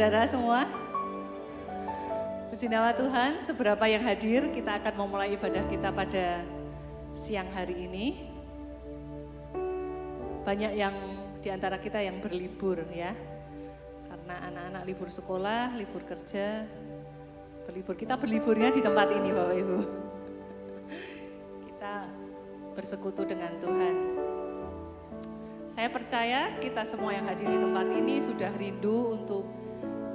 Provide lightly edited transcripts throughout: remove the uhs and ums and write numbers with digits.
saudara semua. Puji nama Tuhan, seberapa yang hadir, kita akan memulai ibadah kita pada siang hari ini. Banyak yang di antara kita yang berlibur ya. Karena anak-anak libur sekolah, libur kerja, berlibur. Kita berliburnya di tempat ini Bapak Ibu. Kita bersekutu dengan Tuhan. Saya percaya kita semua yang hadir di tempat ini sudah rindu untuk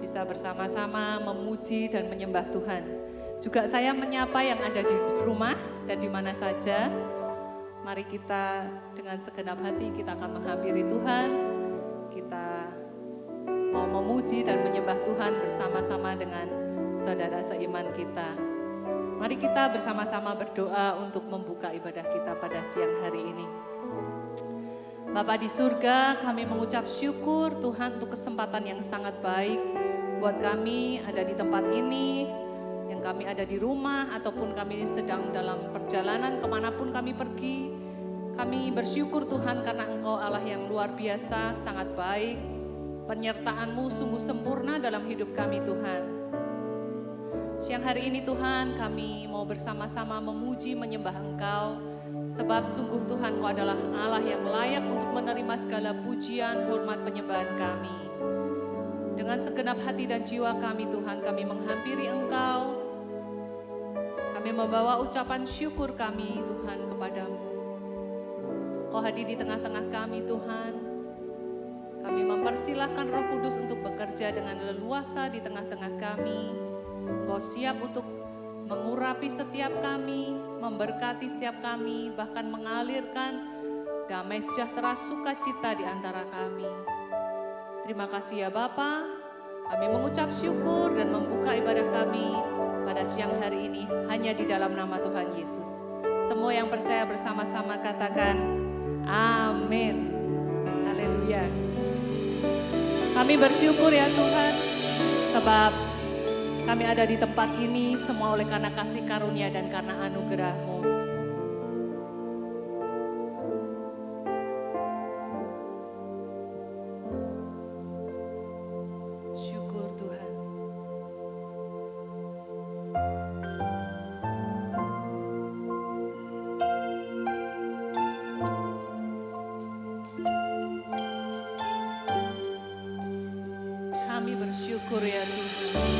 bisa bersama-sama memuji dan menyembah Tuhan. Juga saya menyapa yang ada di rumah dan di mana saja. Mari kita dengan segenap hati kita akan menghampiri Tuhan. Kita mau memuji dan menyembah Tuhan bersama-sama dengan saudara seiman kita. Mari kita bersama-sama berdoa untuk membuka ibadah kita pada siang hari ini. Bapa di surga, kami mengucap syukur Tuhan untuk kesempatan yang sangat baik buat kami ada di tempat ini, yang kami ada di rumah ataupun kami sedang dalam perjalanan kemanapun kami pergi. Kami bersyukur Tuhan karena Engkau Allah yang luar biasa, sangat baik. Penyertaan-Mu sungguh sempurna dalam hidup kami Tuhan. Siang hari ini Tuhan kami mau bersama-sama memuji menyembah Engkau. Sebab sungguh Tuhan Kau adalah Allah yang layak untuk menerima segala pujian, hormat, penyembahan kami. Dengan segenap hati dan jiwa kami Tuhan, kami menghampiri Engkau. Kami membawa ucapan syukur kami Tuhan kepadamu. Kau hadir di tengah-tengah kami Tuhan. Kami mempersilahkan Roh Kudus untuk bekerja dengan leluasa di tengah-tengah kami. Kau siap untuk mengurapi setiap kami, memberkati setiap kami, bahkan mengalirkan damai sejahtera sukacita di antara kami. Terima kasih ya Bapa, kami mengucap syukur dan membuka ibadah kami pada siang hari ini hanya di dalam nama Tuhan Yesus. Semua yang percaya bersama-sama katakan amin. Haleluya. Kami bersyukur ya Tuhan, sebab kami ada di tempat ini semua oleh karena kasih karunia dan karena anugerah-Mu. Syukur Tuhan. Kami bersyukur ya Tuhan.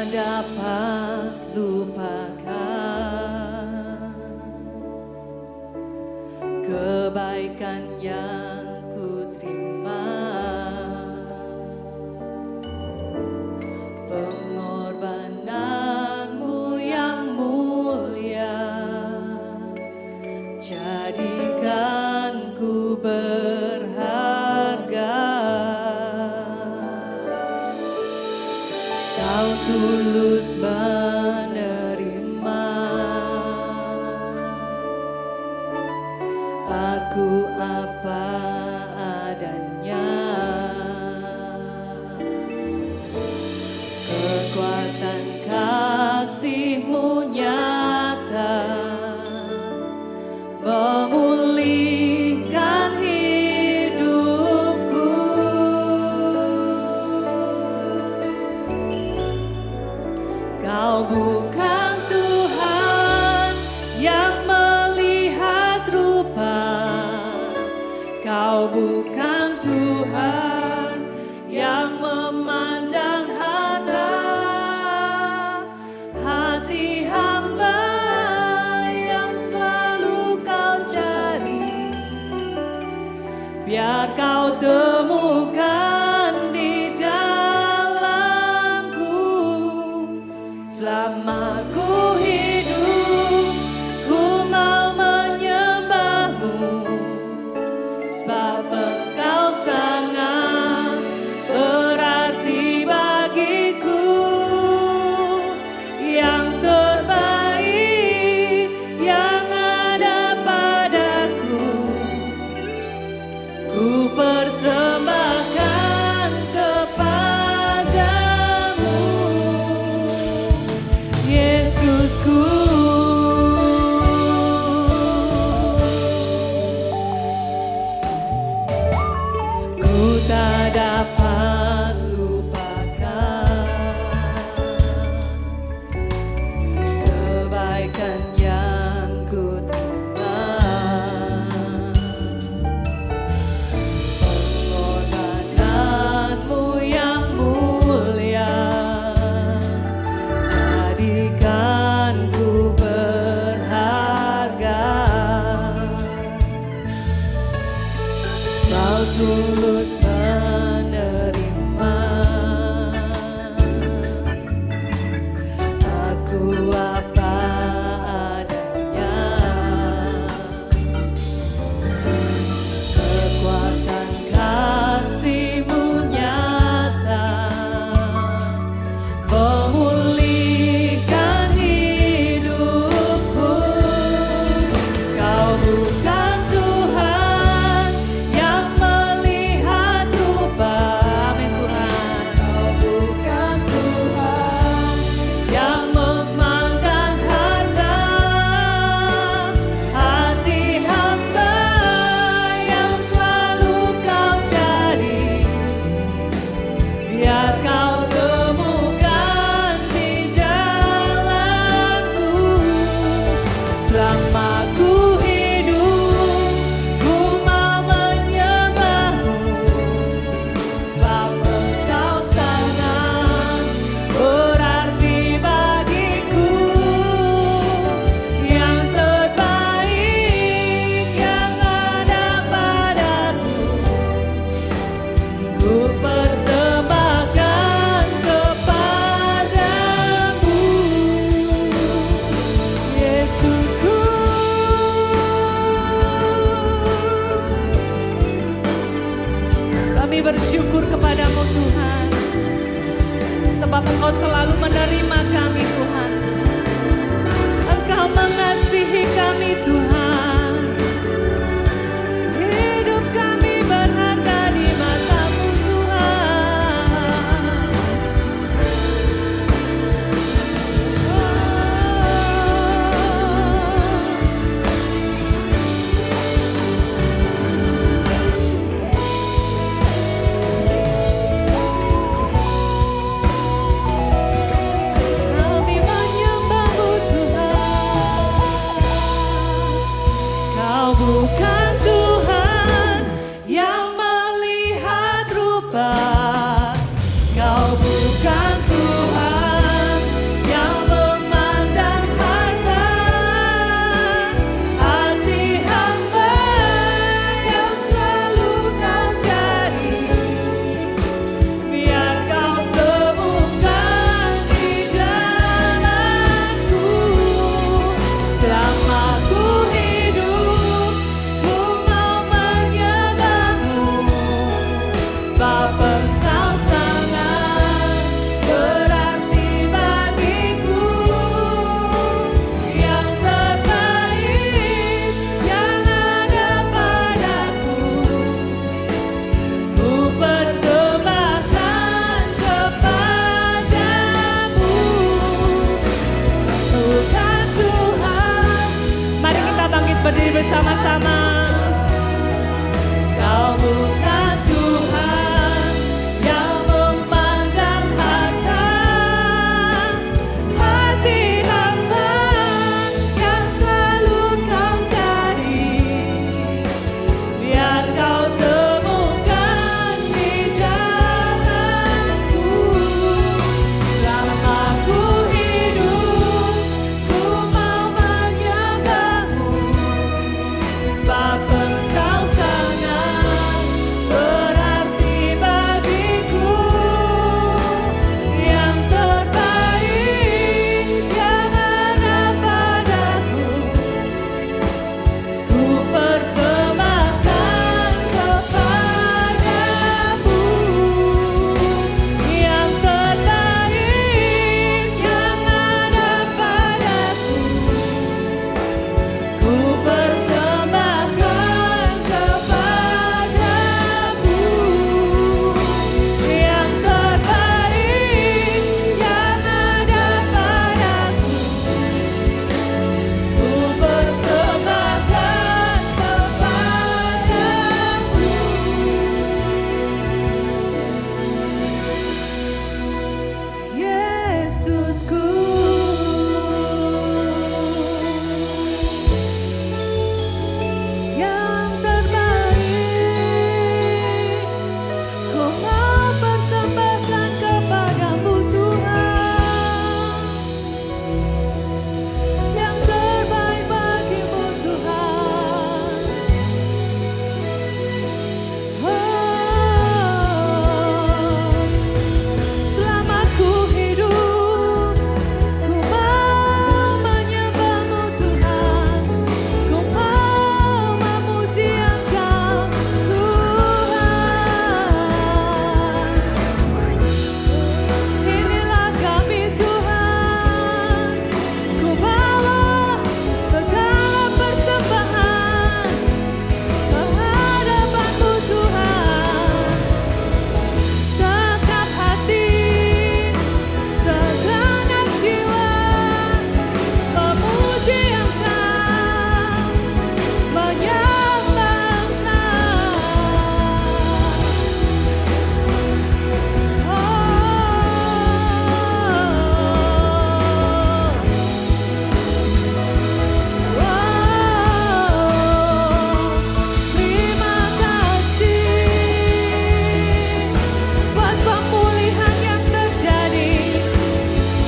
Dapat lupakan kebaikan yang ku terima, pengorbananmu yang mulia jadikan ku berharga. Kau tulus menerima aku apa adanya. Kekuatan kasih-Mu nyata memulihkan hidupku. Kau bukan Tuhan yang melihat rupa, Kau bukan Tuhan yang memandang hati hamba yang selalu Kau cari. Biar Kau temukan di dalamku selama ku hidup, ku mau menyembah-Mu. Sebab Engkau sangat berarti bagiku. selalu menerima kami Tuhan. Engkau mengasihi kami Tuhan. Hidup kami berharga di mata-Mu Tuhan. Kami menyembah-Mu Tuhan. Kau bukan Tuhan yang melihat rupa. Kau bukan Tuhan yang memandang harta. Hati hamba yang selalu Kau cari, biar Kau temukan di jalanku. Selama ku hidup, ku mau menyembah-Mu, sebab Engkau sangat berarti bagiku. Yang terbaik yang ada padaku, ku persembahkan kepadamu. Bukan Tuhan. Mari kita bangkit berdiri bersama-sama. Kau bukan Tuhan yang memandang harta. Hati hamba yang selalu Kau cari, biar Kau temukan di jalanku. Selama ku hidup, ku mau menyembah-Mu, sebab Engkau sangat berarti bagiku. Yang terbaik yang ada padaku, ku persembahkan kepadamu. Yang terbaik yang ada padaku, ku persembahkan kepadamu. Yang terbaik yang ada padaku, ku persembahkan kepadamu. Yesusku, yang terbaik, ku mau persembahkan kepadamu Tuhan. Yang terbaik bagimu Tuhan. Selama ku hidup, ku mau menyembah-Mu Tuhan. Ku mau memuji Engkau Tuhan. Inilah kami Tuhan, ku bawa segala persembahan ke hadapan-Mu Tuhan. Sekap hati, segenap jiwa, memuji Engkau, menyembah terima kasih buat pemulihan yang terjadi,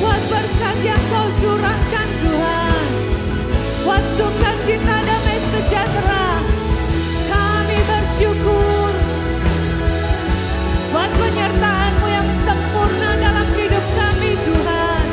buat berkat yang Kau curahkan Tuhan, buat sukacita damai sejahtera. Kami bersyukur buat penyertaan-Mu yang sempurna dalam hidup kami Tuhan.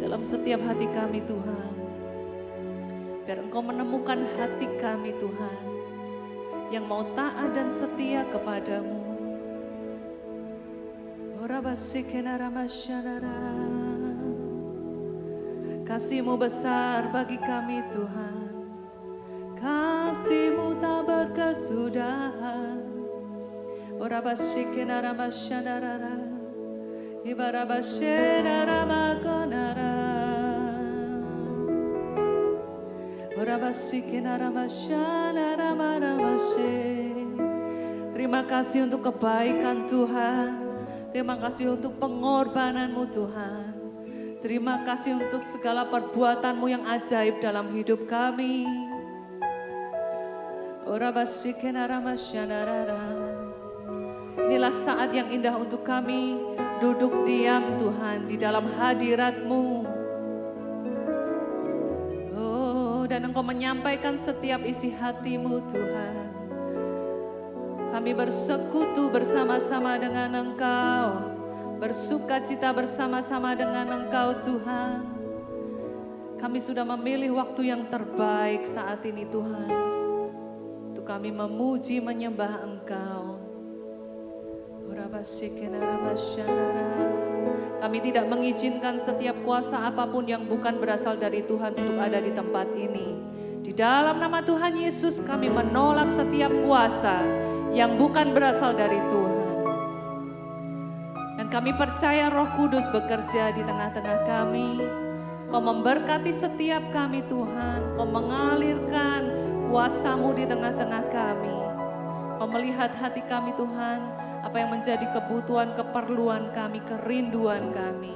dalam setiap hati kami Tuhan. Biar Engkau menemukan hati kami Tuhan, yang mau taat dan setia kepadamu. Kasih-Mu besar bagi kami Tuhan, kasih-Mu tak berkesudahan. Terima kasih untuk kebaikan Tuhan. Terima kasih untuk pengorbanan-Mu Tuhan. Terima kasih untuk segala perbuatan-Mu yang ajaib dalam hidup kami. Inilah saat yang indah untuk kami duduk diam Tuhan di dalam hadirat-Mu. Dan Engkau menyampaikan setiap isi hati-Mu Tuhan. Kami bersekutu bersama-sama dengan Engkau, bersuka cita bersama-sama dengan Engkau Tuhan. Kami sudah memilih waktu yang terbaik saat ini Tuhan, untuk kami memuji menyembah Engkau. Kami tidak mengizinkan setiap kuasa apapun yang bukan berasal dari Tuhan untuk ada di tempat ini. Di dalam nama Tuhan Yesus kami menolak setiap kuasa yang bukan berasal dari Tuhan. Dan kami percaya Roh Kudus bekerja di tengah-tengah kami. Kau memberkati setiap kami Tuhan. Kau mengalirkan kuasa-Mu di tengah-tengah kami. Kau melihat hati kami Tuhan, apa yang menjadi kebutuhan, keperluan kami, kerinduan kami.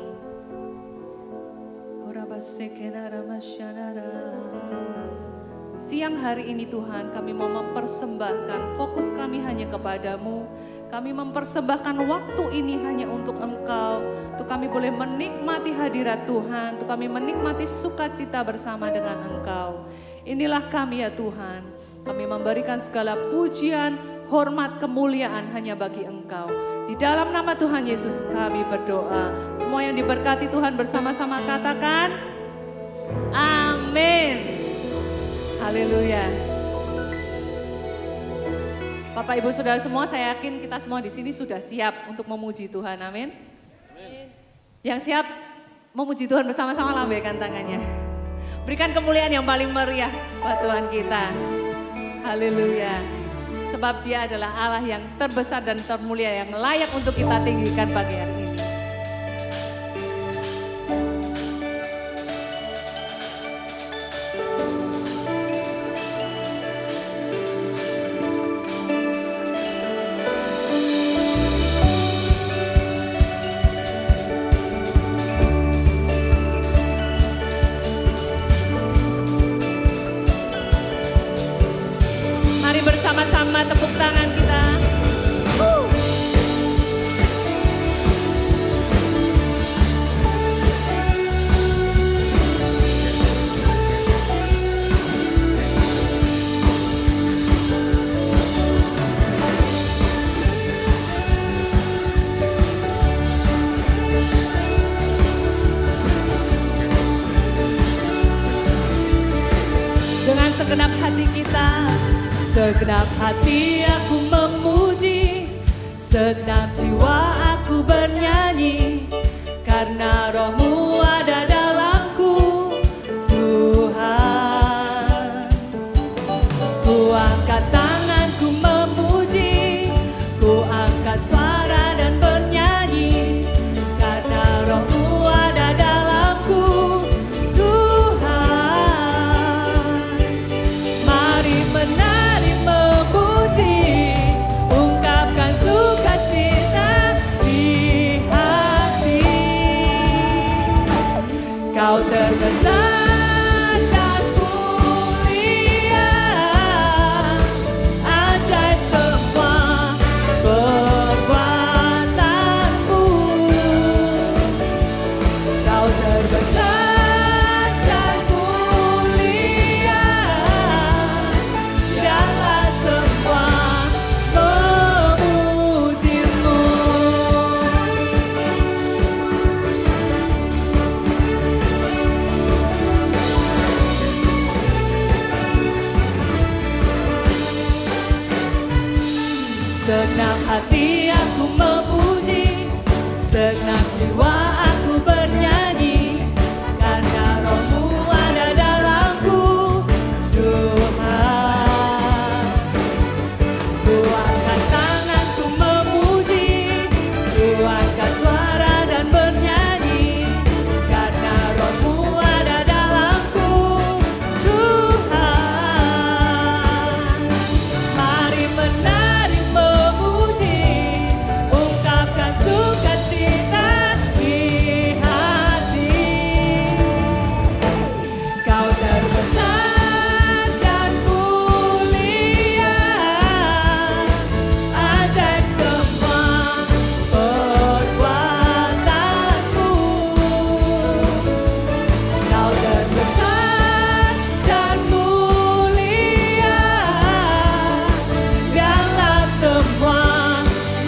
Siang hari ini Tuhan, kami mau mempersembahkan fokus kami hanya kepadamu. Kami mempersembahkan waktu ini hanya untuk Engkau, untuk kami boleh menikmati hadirat Tuhan, untuk kami menikmati sukacita bersama dengan Engkau. Inilah kami ya Tuhan, kami memberikan segala pujian, hormat, kemuliaan hanya bagi Engkau. Di dalam nama Tuhan Yesus kami berdoa. Semua yang diberkati Tuhan bersama-sama katakan, amin. Haleluya. Bapak Ibu Saudara semua, saya yakin kita semua di sini sudah siap untuk memuji Tuhan, amin. Yang siap memuji Tuhan bersama-sama lambaikan tangannya. Berikan kemuliaan yang paling meriah buat Tuhan kita. Haleluya. Sebab Dia adalah Allah yang terbesar dan termulia, yang layak untuk kita tinggikan pagi hari ini. Bersama-sama tepuk tangan kita. Dengan segenap hati kita, segenap hati aku memuji, segenap jiwa aku bernyanyi, karena Roh-Mu ada dalamku, Tuhan. Ku angkat tanganku memuji, ku angkat suara dan bernyanyi, karena Roh-Mu ada dalamku, Tuhan. Mari menari memuji, ungkapkan sukacita di hati. Kau terbesar dan mulia, ajaib semua perbuatanmu. Kau terbesar dan mulia, biarlah semua memujimu. hati aku memuji, segenap jiwa aku bernyanyi, karena Roh-Mu ada dalamku, Tuhan. Ku angkat tanganku memuji, ku angkat suara dan bernyanyi, karena Roh-Mu ada dalamku, Tuhan. Mari menari memuji, ungkapkan sukacita di hati. Kau terbesar dan mulia, ajaib semua perbuatanmu. Kau terbesar dan mulia, biarlah semua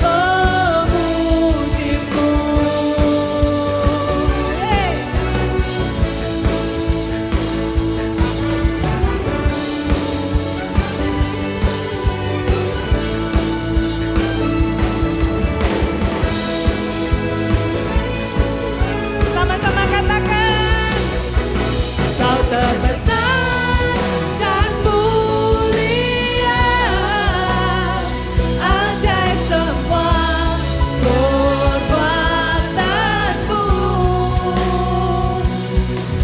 memujimu. Sama-sama katakan, Kau terbesar dan mulia, ajaib semua perbuatanmu.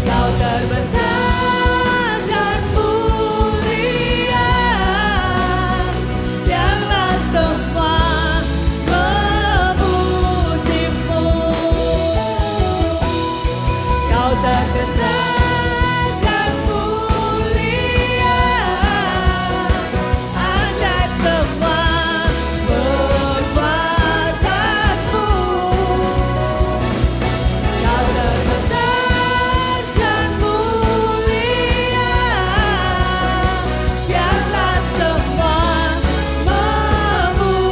Kau terbesar dan mulia, biarlah semua memujimu. Kau terbesar dan mulia, ajaib semua perbuatanmu. Kau terbesar dan mulia, biarlah semua memujimu.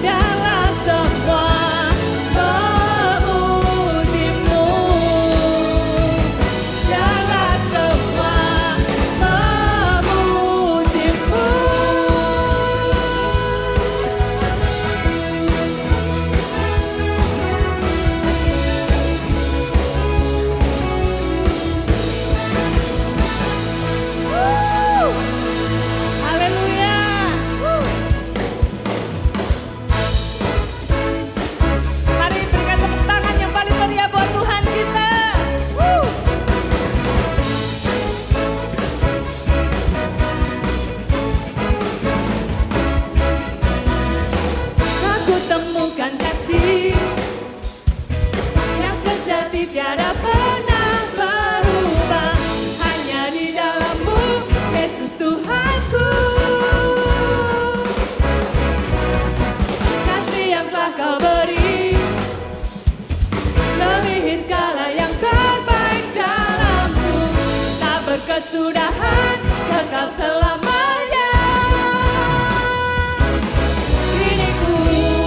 Biarlah semua memujimu. Biarlah semua memujimu. Haleluya. Mari berikan tepuk tangan yang paling meriah buat Tuhan kita. Aku temukan kasih yang sejati, tiada pernah berubah, hanya di dalam-Mu, Yesus Tuhanku. Kasih yang telah Kau beri melebihi segala yang terbaik dalamku, tak berkesudahan, kekal selamanya. Kini ku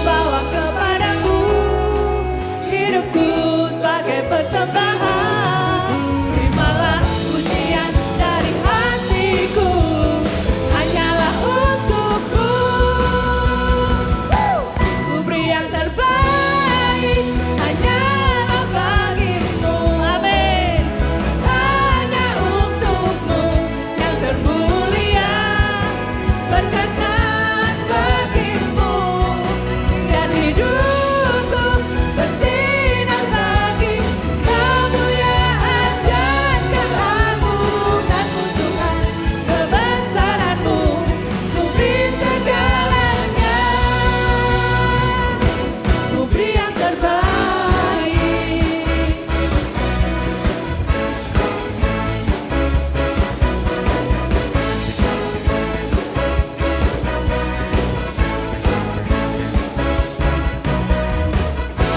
bawa kepadamu hidupku sebagai persembahan. Terimalah pujian dari hatiku, hanyalah untukmu. Ku beri yang terbaik, hanyalah bagimu. Amin. Hanya untukmu yang termulia, berkenan bagimu, dan hidupku bersinar bagi kemuliaan dan keagungan-Mu, Tuhan. Kebesaran-Mu, ku beri segalanya, ku beri yang terbaik.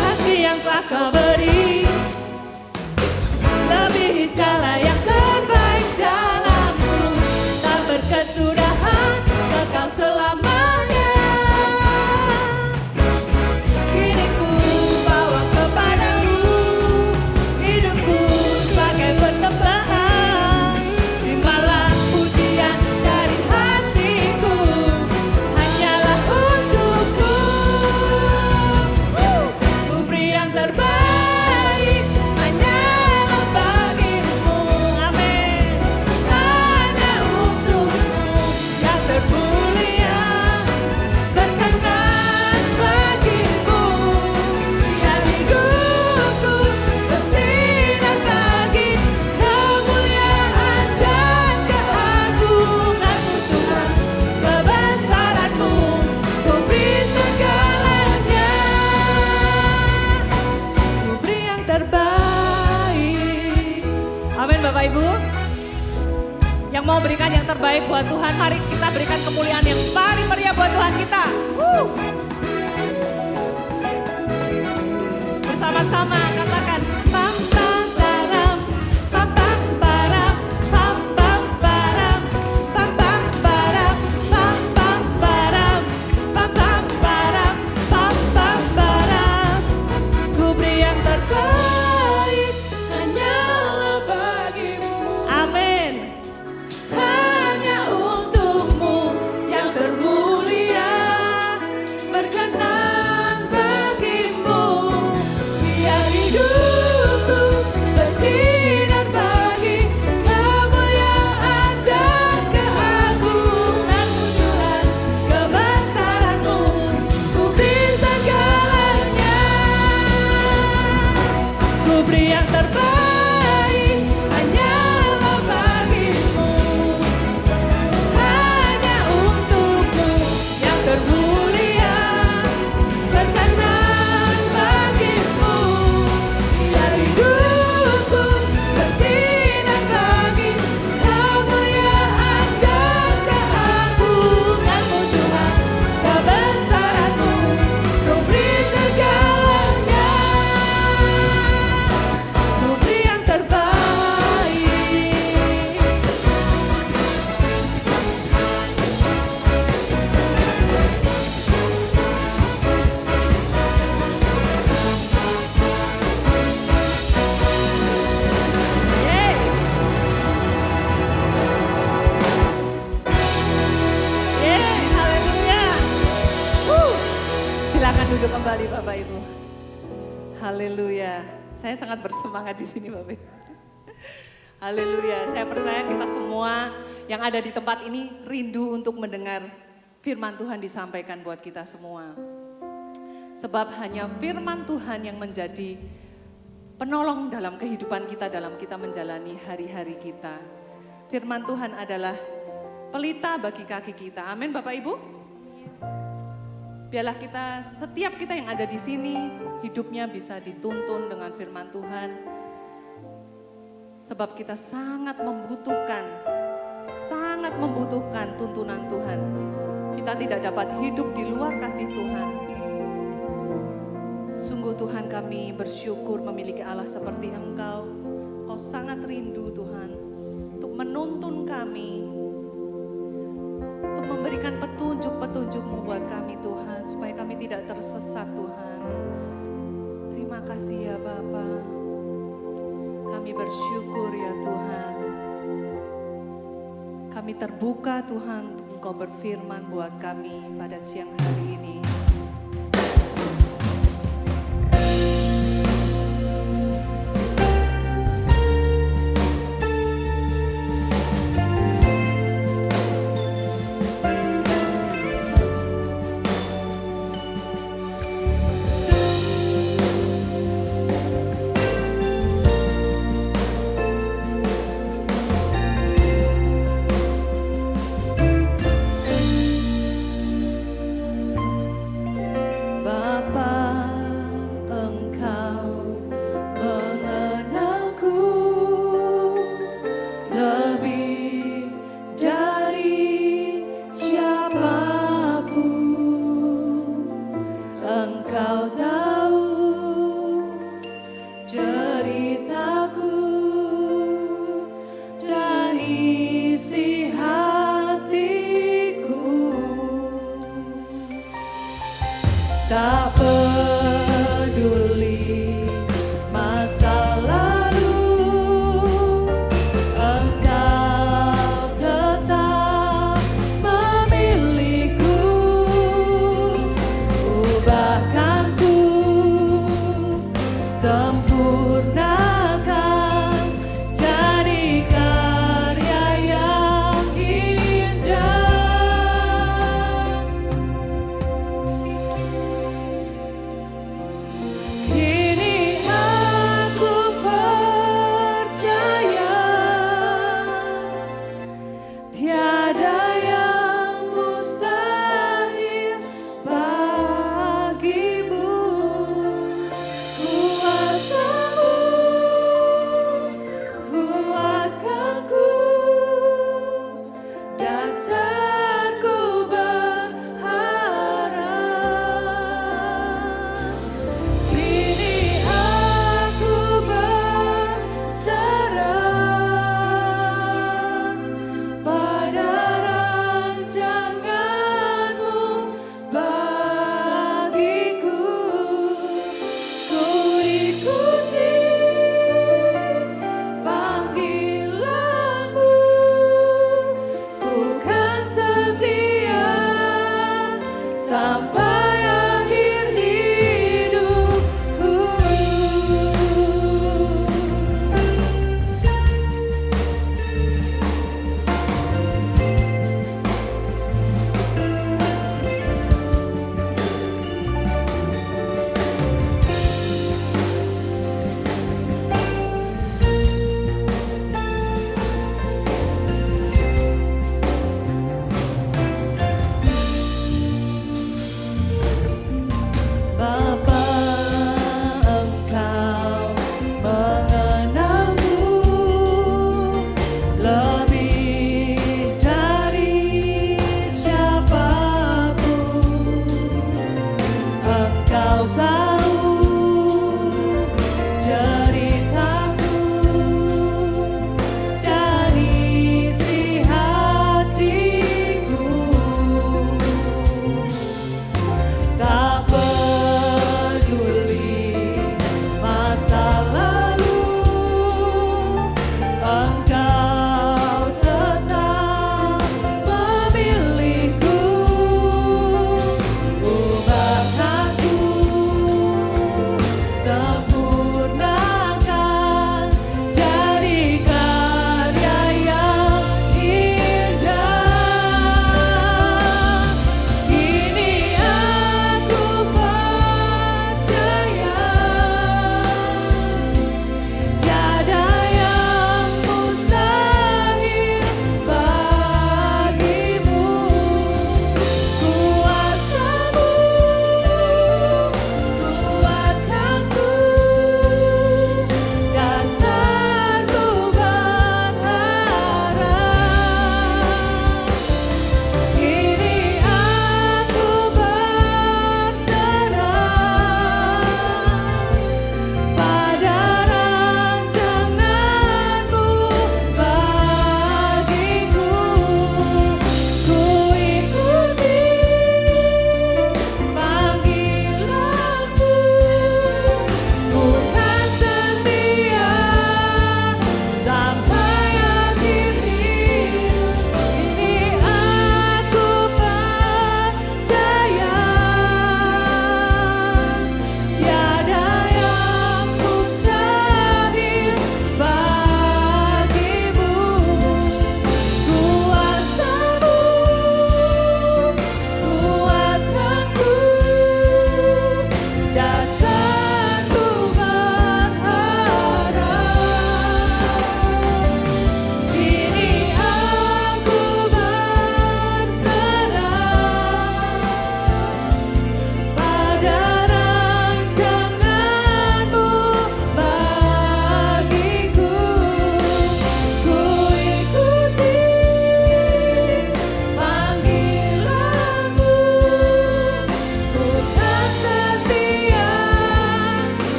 Kasih yang telah Kau beri melebihi segala yang terbaik dalamku, tak berkesudahan, kekal selamanya. Kini ku bawa kepadamu hidupku sebagai persembahan. Terimalah pujian dari hatiku, mau berikan yang terbaik buat Tuhan, mari kita berikan kemuliaan yang paling meriah buat Tuhan kita. Bersama-sama katakan pam pam param, pam pam param, pam pam param, pam pam param, pam pam param, pam pam param, pam pam param. Ku beri yang terbaik hanyalah bagimu. Amin. Hanya untukmu yang termulia, berkenan bagimu. Biar hidupku bersinar bagi kemuliaan dan keagungan-Mu Tuhan, kebesaran-Mu, ku beri segalanya. Ku beri yang terbaik hanyalah bagimu. Hanya untukmu yang termulia, berkenan bagimu. Biar hidupku bersinar bagi kemuliaan dan keagungan-Mu Tuhan, kebesaran-Mu, ku beri segalanya. Ku beri yang terbaik. Yeay. Yeay, haleluya. Silakan duduk kembali Bapak Ibu. Haleluya. Saya sangat bersemangat di sini Bapak Ibu. Haleluya. Saya percaya kita semua yang ada di tempat ini rindu untuk mendengar firman Tuhan disampaikan buat kita semua. Sebab hanya firman Tuhan yang menjadi penolong dalam kehidupan kita, dalam kita menjalani hari-hari kita. Firman Tuhan adalah pelita bagi kaki kita. Amin Bapak Ibu. Biarlah kita, setiap kita yang ada di sini, hidupnya bisa dituntun dengan firman Tuhan. Sebab kita sangat membutuhkan tuntunan Tuhan. Kita tidak dapat hidup di luar kasih Tuhan. Sungguh Tuhan, kami bersyukur memiliki Allah seperti Engkau. Kau sangat rindu Tuhan untuk menuntun kami, untuk memberikan petunjuk-petunjuk-Mu buat kami Tuhan, supaya kami tidak tersesat Tuhan. Terima kasih ya Bapa. Kami bersyukur ya Tuhan. Kami terbuka Tuhan untuk Engkau berfirman buat kami pada siang hari ini. Tak peduli masa lalu, Engkau tetap memilihku. Ubahkan ku, sempurnakan, jadi karya yang indah. Kuasamu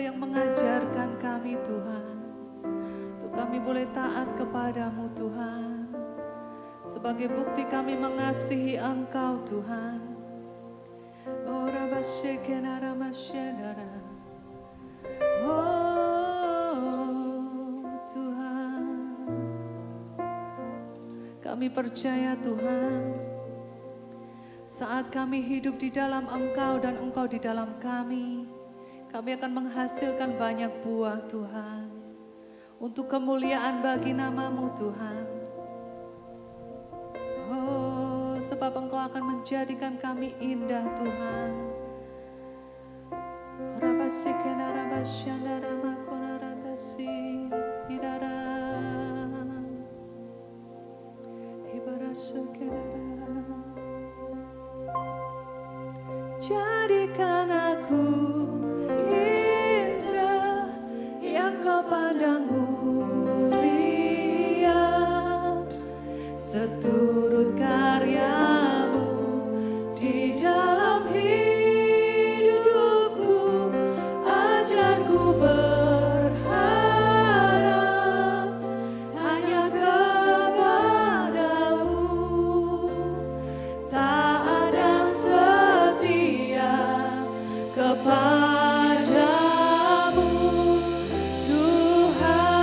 yang mengajarkan kami Tuhan, untuk kami boleh taat kepadamu Tuhan, sebagai bukti kami mengasihi Engkau Tuhan. Oh Tuhan, kami percaya Tuhan, saat kami hidup di dalam Engkau dan Engkau di dalam kami akan menghasilkan banyak buah Tuhan, untuk kemuliaan bagi namamu Tuhan. Oh, sebab Engkau akan menjadikan kami indah Tuhan. Jadikan aku indah yang kau pandang mulia, seturut karyamu di dalam hidupku. Ajarku berharap hanya kepadamu, taat dan setia kepadamu Tuhan.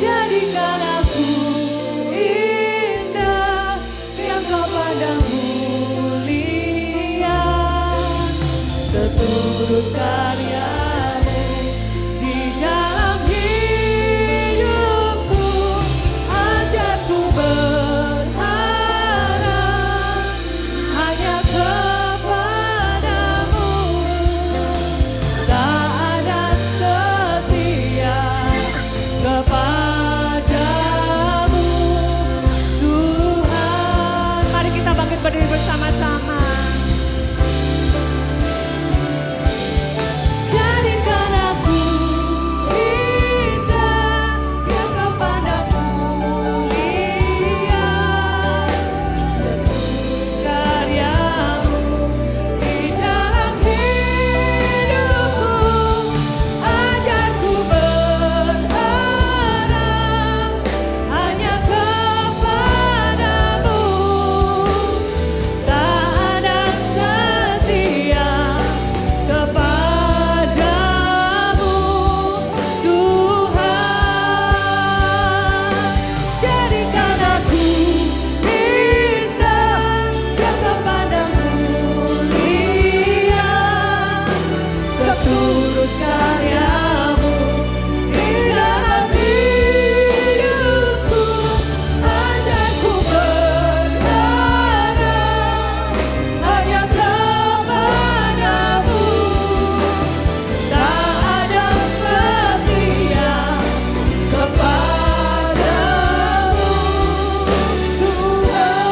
Jadikan aku indah yang kau pandang mulia, seturut karyamu di dalam hidupku. Ajarku berharap hanya kepadamu, taat dan setia kepadamu Tuhan. Mari kita bangkit berdiri bersama-sama. Jadikan aku indah yang kau pandang mulia, seturut karyamu di dalam hidupku. Ajarku berharap hanya kepadamu, taat dan setia kepadamu Tuhan. Jadikan aku indah yang kau pandang mulia, seturut karyamu di dalam hidupku. Ajarku berharap hanya kepadamu, taat dan setia kepadamu Tuhan.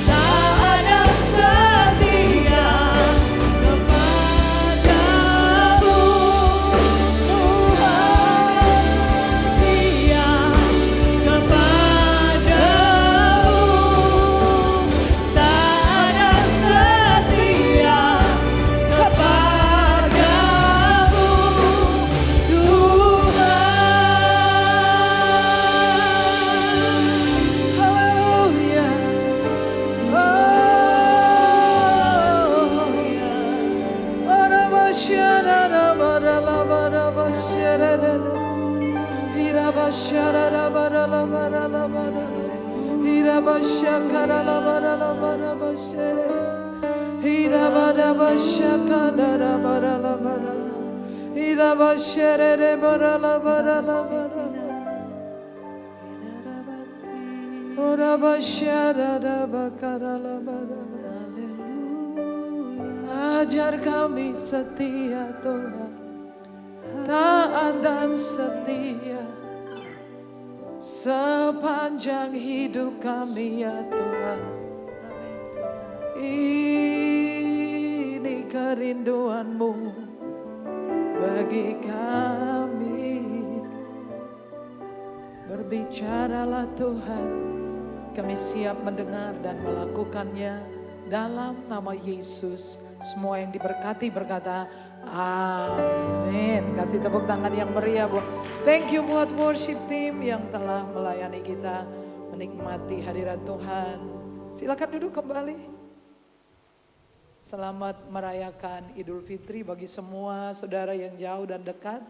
Taat dan setia kepadamu Tuhan. Iya, kepadamu, taat dan setia kepadamu Tuhan. Haleluya. Ajar kami setia Tuhan, taat dan setia sepanjang hidup kami ya Tuhan. Ini kerinduan-Mu bagi kami. Berbicaralah Tuhan, kami siap mendengar dan melakukannya dalam nama Yesus. Semua yang diberkati berkata amin. Kasih tepuk tangan yang meriah buat. Thank you buat worship team yang telah melayani kita, menikmati hadirat Tuhan. Silakan duduk kembali. Selamat merayakan Idul Fitri bagi semua saudara yang jauh dan dekat.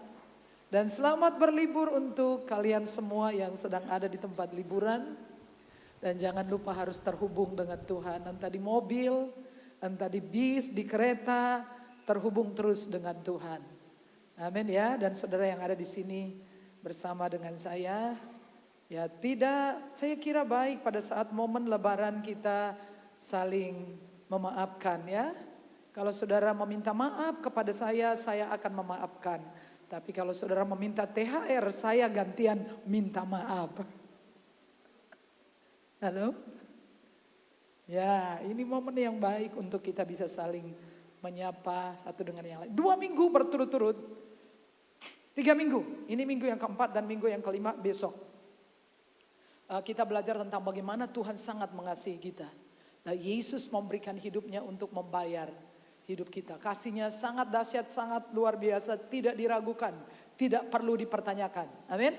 Dan selamat berlibur untuk kalian semua yang sedang ada di tempat liburan. Dan jangan lupa harus terhubung dengan Tuhan. Entah di mobil, entah di bis, di kereta, terhubung terus dengan Tuhan. Amin ya. Dan saudara yang ada di sini bersama dengan saya. Ya saya kira baik pada saat momen Lebaran kita saling memaafkan ya. Kalau saudara meminta maaf kepada saya akan memaafkan. Tapi kalau saudara meminta THR, saya gantian minta maaf. Halo? Ya, ini momen yang baik untuk kita bisa saling menyapa satu dengan yang lain. 2 minggu berturut-turut, 3 minggu. Ini minggu yang keempat dan minggu yang kelima besok. Kita belajar tentang bagaimana Tuhan sangat mengasihi kita. Nah, Yesus memberikan hidupnya untuk membayar hidup kita. Kasihnya sangat dahsyat, sangat luar biasa, tidak diragukan, tidak perlu dipertanyakan. Amin?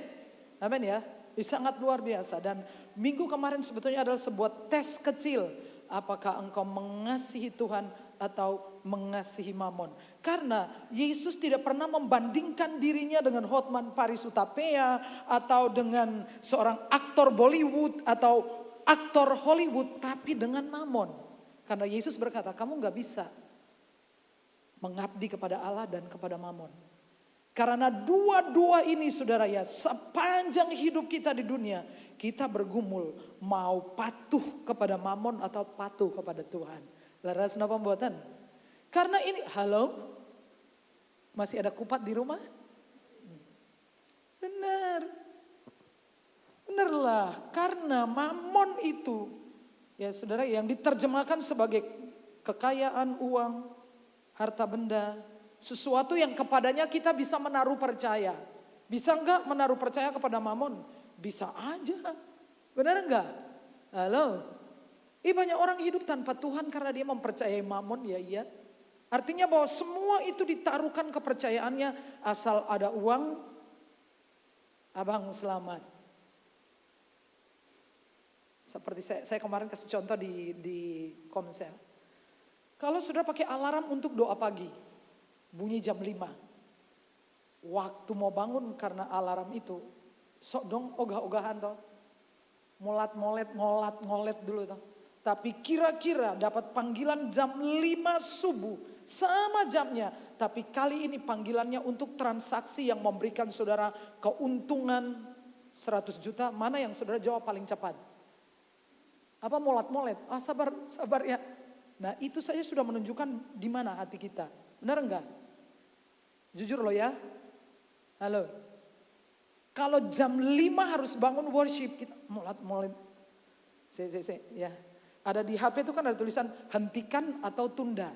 Amin ya. Ini sangat luar biasa. Dan minggu kemarin sebetulnya adalah sebuah tes kecil. Apakah engkau mengasihi Tuhan atau mengasihi Mamon? Karena Yesus tidak pernah membandingkan dirinya dengan Hotman Paris Hutapea atau dengan seorang aktor Bollywood atau aktor Hollywood, tapi dengan Mamon. Karena Yesus berkata, kamu gak bisa mengabdi kepada Allah dan kepada Mamon. Karena dua-dua ini saudara ya, sepanjang hidup kita di dunia, kita bergumul mau patuh kepada Mamon atau patuh kepada Tuhan. Laras napa pembuatan? Karena ini, halo? Masih ada kupat di rumah? Benar. Benerlah, karena Mamon itu, ya saudara, yang diterjemahkan sebagai kekayaan, uang, harta benda, sesuatu yang kepadanya kita bisa menaruh percaya. Bisa enggak menaruh percaya kepada Mamon? Bisa aja. Benar enggak? Halo? Banyak orang hidup tanpa Tuhan karena dia mempercayai Mamon, ya iya. Artinya bahwa semua itu ditaruhkan kepercayaannya, asal ada uang, abang selamat. Seperti saya kemarin kasih contoh di Komsel. Kalau sudah pakai alarm untuk doa pagi, bunyi jam 5. Waktu mau bangun karena alarm itu, sok dong ogah-ogahan toh. Ngolat-ngolet dulu toh. Tapi kira-kira dapat panggilan jam 5 subuh, sama jamnya. Tapi kali ini panggilannya untuk transaksi yang memberikan saudara keuntungan 100 juta, mana yang saudara jawab paling cepat? Apa molat-molet? Sabar ya. Nah itu saja sudah menunjukkan di mana hati kita. Benar enggak? Jujur loh ya. Halo. Kalau jam 5 harus bangun worship, kita molat-molet. Ya. Ada di HP itu kan ada tulisan hentikan atau tunda.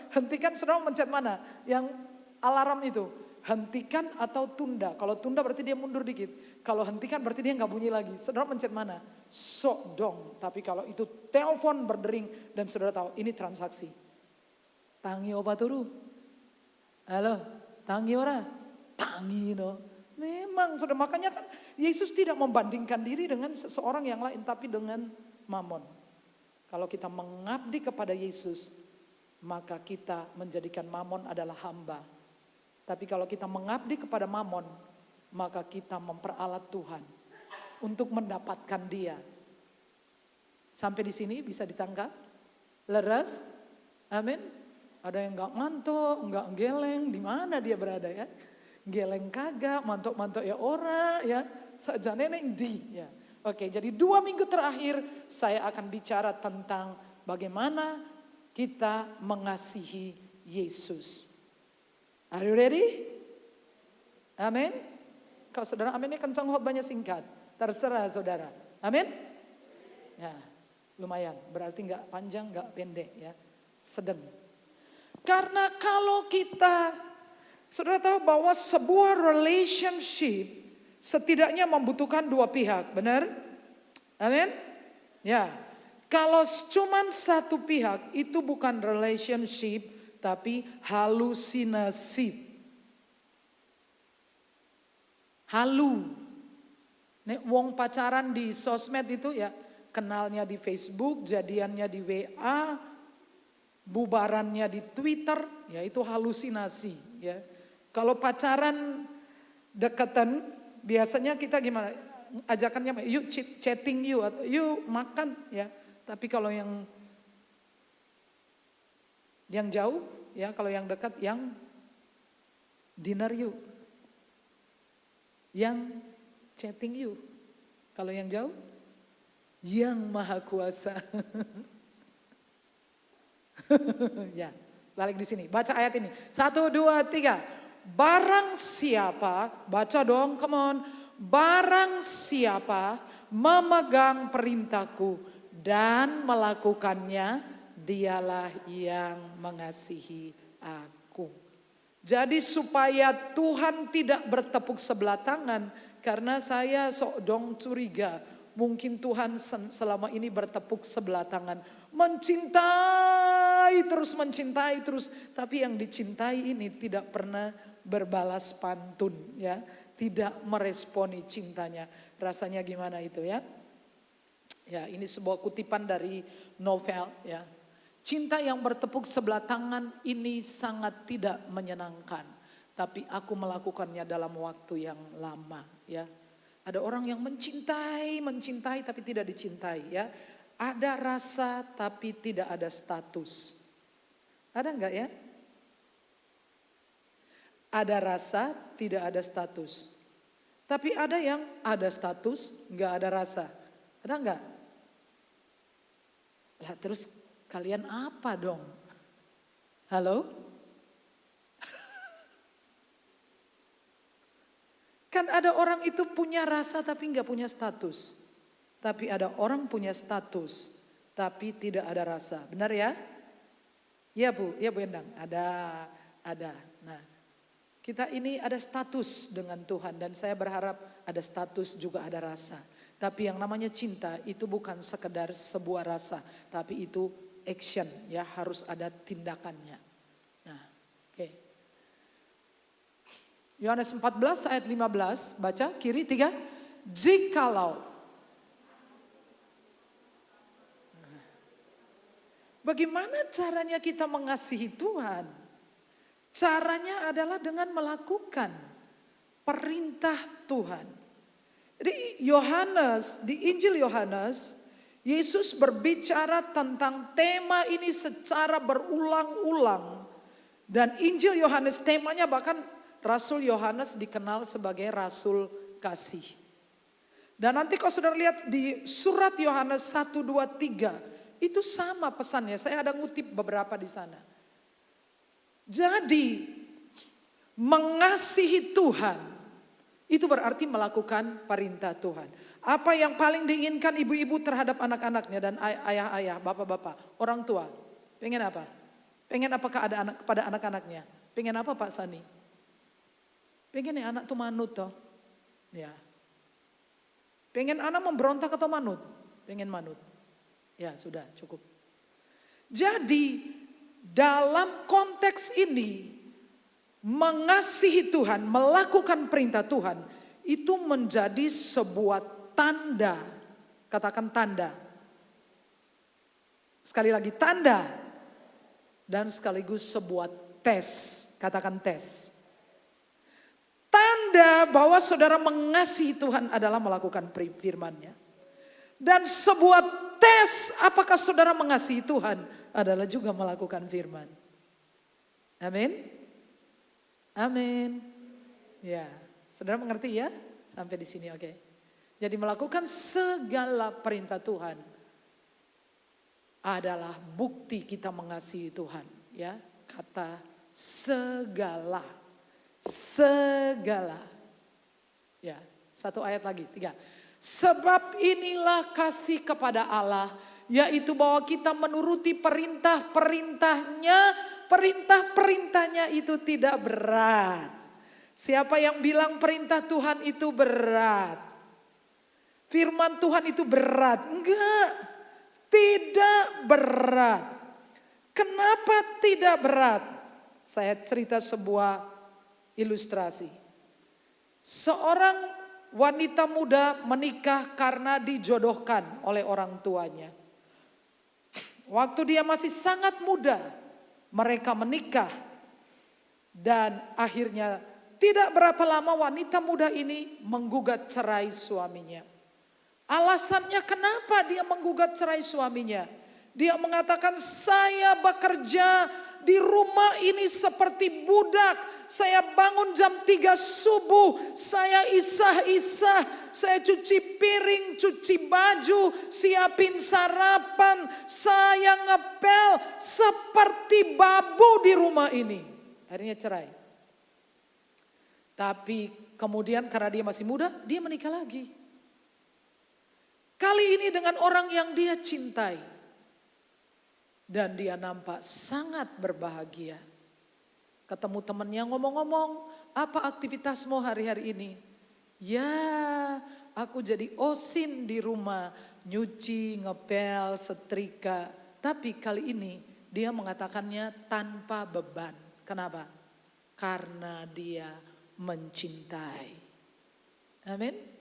Hentikan, saudara mencet mana? Yang alarm itu. Hentikan atau tunda. Kalau tunda berarti dia mundur dikit. Kalau hentikan berarti dia nggak bunyi lagi. Saudara mencet mana? Sok dong. Tapi kalau itu telepon berdering dan saudara tahu ini transaksi. Tangi opa turu. Halo, tangi ora? Tangi no. Memang saudara, makanya kan Yesus tidak membandingkan diri dengan seseorang yang lain, tapi dengan Mamon. Kalau kita mengabdi kepada Yesus, maka kita menjadikan Mamon adalah hamba. Tapi kalau kita mengabdi kepada Mamon, maka kita memperalat Tuhan untuk mendapatkan Dia. Sampai di sini bisa ditangkap? Leres? Amin. Ada yang enggak mantok, enggak geleng, di mana dia berada ya? Geleng kagak, mantok-mantok ya ora ya. Sajane ning ndi ya. Oke, jadi 2 minggu terakhir saya akan bicara tentang bagaimana kita mengasihi Yesus. Are you ready? Amin. Kalau saudara aminnya kencang, khotbahnya singkat. Terserah saudara. Amin. Ya, lumayan. Berarti enggak panjang, enggak pendek ya. Sedang. Karena kalau kita, saudara tahu bahwa sebuah relationship setidaknya membutuhkan 2 pihak, benar? Amin? Ya. Kalau cuman satu pihak itu bukan relationship tapi halusinasi. Halu. Nek wong pacaran di sosmed itu ya kenalnya di Facebook, jadiannya di WA, bubarannya di Twitter, ya itu halusinasi ya. Kalau pacaran dekatan biasanya kita gimana? Ajakannya yuk chatting yuk makan ya. Tapi kalau yang jauh ya, kalau yang dekat yang dinner yuk. Yang chatting yuk. Kalau yang jauh yang maha kuasa. Ya, balik di sini. Baca ayat ini. 1, 2, 3. Barang siapa, baca dong, come on. Barang siapa memegang perintahku dan melakukannya, dialah yang mengasihi aku. Jadi supaya Tuhan tidak bertepuk sebelah tangan, karena saya sok dong curiga, mungkin Tuhan selama ini bertepuk sebelah tangan. Mencintai terus, tapi yang dicintai ini tidak pernah berbalas pantun ya. Tidak meresponi cintanya. Rasanya gimana itu ya? Ya, ini sebuah kutipan dari novel ya. Cinta yang bertepuk sebelah tangan ini sangat tidak menyenangkan. Tapi aku melakukannya dalam waktu yang lama ya. Ada orang yang mencintai tapi tidak dicintai ya. Ada rasa tapi tidak ada status. Ada enggak ya? Ada rasa, tidak ada status. Tapi ada yang ada status, enggak ada rasa. Ada enggak? Lah terus kalian apa dong? Halo? Kan ada orang itu punya rasa tapi enggak punya status. Tapi ada orang punya status tapi tidak ada rasa. Benar ya? Iya Bu Endang. Ada. Nah, kita ini ada status dengan Tuhan dan saya berharap ada status juga ada rasa. Tapi yang namanya cinta itu bukan sekedar sebuah rasa, tapi itu action ya, harus ada tindakannya. Nah, oke. Yohanes 14 ayat 15, baca kiri 3. Jikalau. Bagaimana caranya kita mengasihi Tuhan? Caranya adalah dengan melakukan perintah Tuhan. Jadi Yohanes, di Injil Yohanes, Yesus berbicara tentang tema ini secara berulang-ulang. Dan Injil Yohanes temanya bahkan Rasul Yohanes dikenal sebagai Rasul Kasih. Dan nanti kalau saudara lihat di surat Yohanes 1, 2, 3, itu sama pesannya. Saya ada ngutip beberapa di sana. Jadi mengasihi Tuhan itu berarti melakukan perintah Tuhan. Apa yang paling diinginkan ibu-ibu terhadap anak-anaknya dan ayah-ayah, bapak-bapak, orang tua? Pengen apa? Pengen apa kepada anak-anaknya? Pengen apa Pak Sani? Pengen ya anak tuh manut toh. Ya. Pengen anak memberontak atau manut? Pengen manut. Ya sudah cukup. Jadi dalam konteks ini, mengasihi Tuhan, melakukan perintah Tuhan, itu menjadi sebuah tanda. Katakan tanda. Sekali lagi tanda. Dan sekaligus sebuah tes. Katakan tes. Tanda bahwa saudara mengasihi Tuhan adalah melakukan firman-Nya. Dan sebuah tes apakah saudara mengasihi Tuhan adalah juga melakukan firman. Amin. Amin. Ya, saudara mengerti ya? Sampai di sini oke. Jadi melakukan segala perintah Tuhan adalah bukti kita mengasihi Tuhan. Ya, kata segala. Segala. Ya, satu ayat lagi, 3. Sebab inilah kasih kepada Allah, yaitu bahwa kita menuruti perintah-perintahnya. Perintah-perintahnya itu tidak berat. Siapa yang bilang perintah Tuhan itu berat? Firman Tuhan itu berat? Enggak. tidak berat. Kenapa tidak berat? Saya cerita sebuah ilustrasi. Seorang wanita muda menikah karena dijodohkan oleh orang tuanya. Waktu dia masih sangat muda, mereka menikah. Dan akhirnya tidak berapa lama wanita muda ini menggugat cerai suaminya. Alasannya kenapa dia menggugat cerai suaminya? Dia mengatakan, saya bekerja di rumah ini seperti budak. Saya bangun jam 3 subuh, saya isah-isah, saya cuci piring, cuci baju, siapin sarapan, saya ngepel seperti babu di rumah ini. Akhirnya cerai. Tapi kemudian karena dia masih muda, dia menikah lagi. Kali ini dengan orang yang dia cintai. Dan dia nampak sangat berbahagia. Ketemu temannya ngomong-ngomong, apa aktivitasmu hari-hari ini? Ya, aku jadi osin di rumah, nyuci, ngepel, setrika. Tapi kali ini dia mengatakannya tanpa beban. Kenapa? Karena dia mencintai. Amin.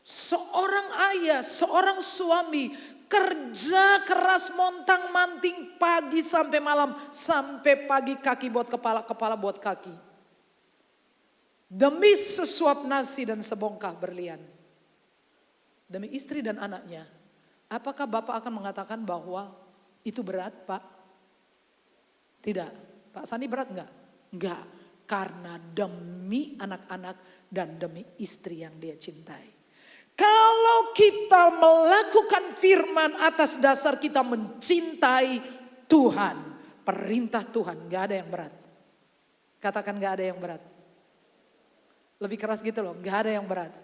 Seorang ayah, seorang suami kerja keras montang manting pagi sampai malam, sampai pagi kaki buat kepala, kepala buat kaki. Demi sesuap nasi dan sebongkah berlian. Demi istri dan anaknya. Apakah Bapak akan mengatakan bahwa itu berat, Pak? Tidak. Pak Sani berat enggak? Enggak. Karena demi anak-anak dan demi istri yang dia cintai. Kalau kita melakukan firman atas dasar kita mencintai Tuhan. Perintah Tuhan, gak ada yang berat. Katakan gak ada yang berat. Lebih keras gitu loh, gak ada yang berat.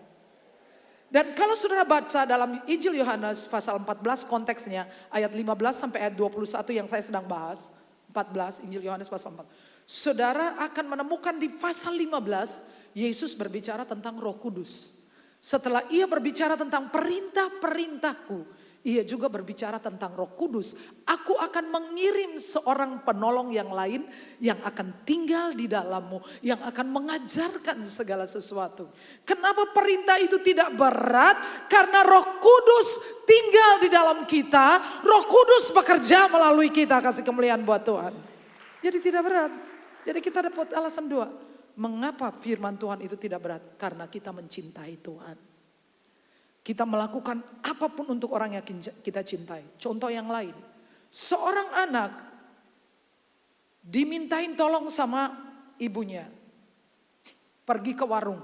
Dan kalau saudara baca dalam Injil Yohanes pasal 14 konteksnya ayat 15 sampai ayat 21 yang saya sedang bahas. 14 Injil Yohanes pasal 4. Saudara akan menemukan di pasal 15 Yesus berbicara tentang Roh Kudus. Setelah ia berbicara tentang perintah-perintahku, ia juga berbicara tentang Roh Kudus. Aku akan mengirim seorang penolong yang lain yang akan tinggal di dalammu, yang akan mengajarkan segala sesuatu. Kenapa perintah itu tidak berat? Karena Roh Kudus tinggal di dalam kita, Roh Kudus bekerja melalui kita, kasih kemuliaan buat Tuhan. Jadi tidak berat. Jadi kita dapat alasan dua. Mengapa firman Tuhan itu tidak berat? Karena kita mencintai Tuhan. Kita melakukan apapun untuk orang yang kita cintai. Contoh yang lain. Seorang anak dimintain tolong sama ibunya. Pergi ke warung.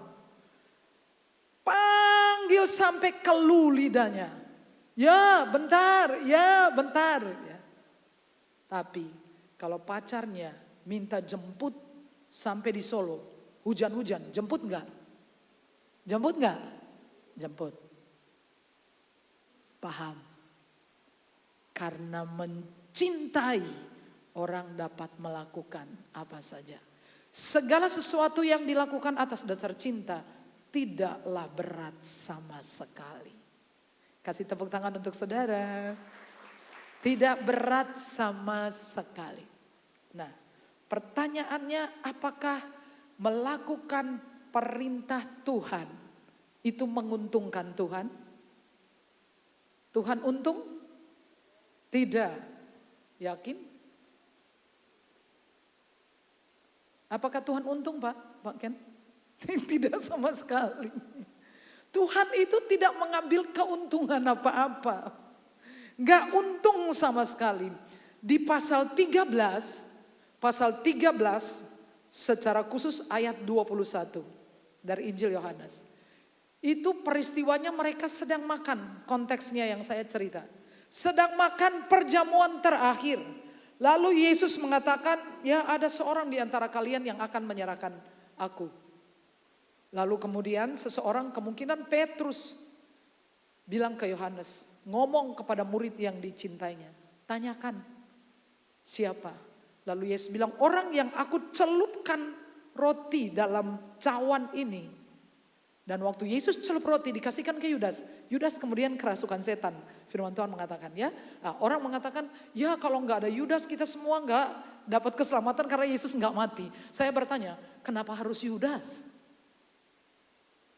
Panggil sampai kelu lidahnya. Ya bentar, ya bentar. Ya. Tapi kalau pacarnya minta jemput sampai di Solo, hujan-hujan, jemput enggak? Jemput enggak? Jemput. Paham? Karena mencintai, orang dapat melakukan apa saja. Segala sesuatu yang dilakukan atas dasar cinta tidaklah berat sama sekali. Kasih tepuk tangan untuk saudara. Tidak berat sama sekali. Nah, pertanyaannya, apakah melakukan perintah Tuhan itu menguntungkan Tuhan? Tuhan untung? Tidak. Yakin? Apakah Tuhan untung, Pak Ken? Tidak sama sekali. Tuhan itu tidak mengambil keuntungan apa-apa. Gak untung sama sekali. Di pasal 13 secara khusus ayat 21 dari Injil Yohanes. Itu peristiwanya mereka sedang makan, konteksnya yang saya cerita. Sedang makan perjamuan terakhir. Lalu Yesus mengatakan, ya ada seorang di antara kalian yang akan menyerahkan aku. Lalu kemudian seseorang, kemungkinan Petrus, bilang ke Yohanes, ngomong kepada murid yang dicintainya. Tanyakan, siapa? Lalu Yesus bilang, orang yang aku celupkan roti dalam cawan ini, Dan waktu Yesus celup roti dikasihkan ke Yudas, Yudas kemudian kerasukan setan. Firman Tuhan mengatakan ya, nah, orang mengatakan ya kalau nggak ada Yudas kita semua nggak dapat keselamatan karena Yesus nggak mati. Saya bertanya, kenapa harus Yudas?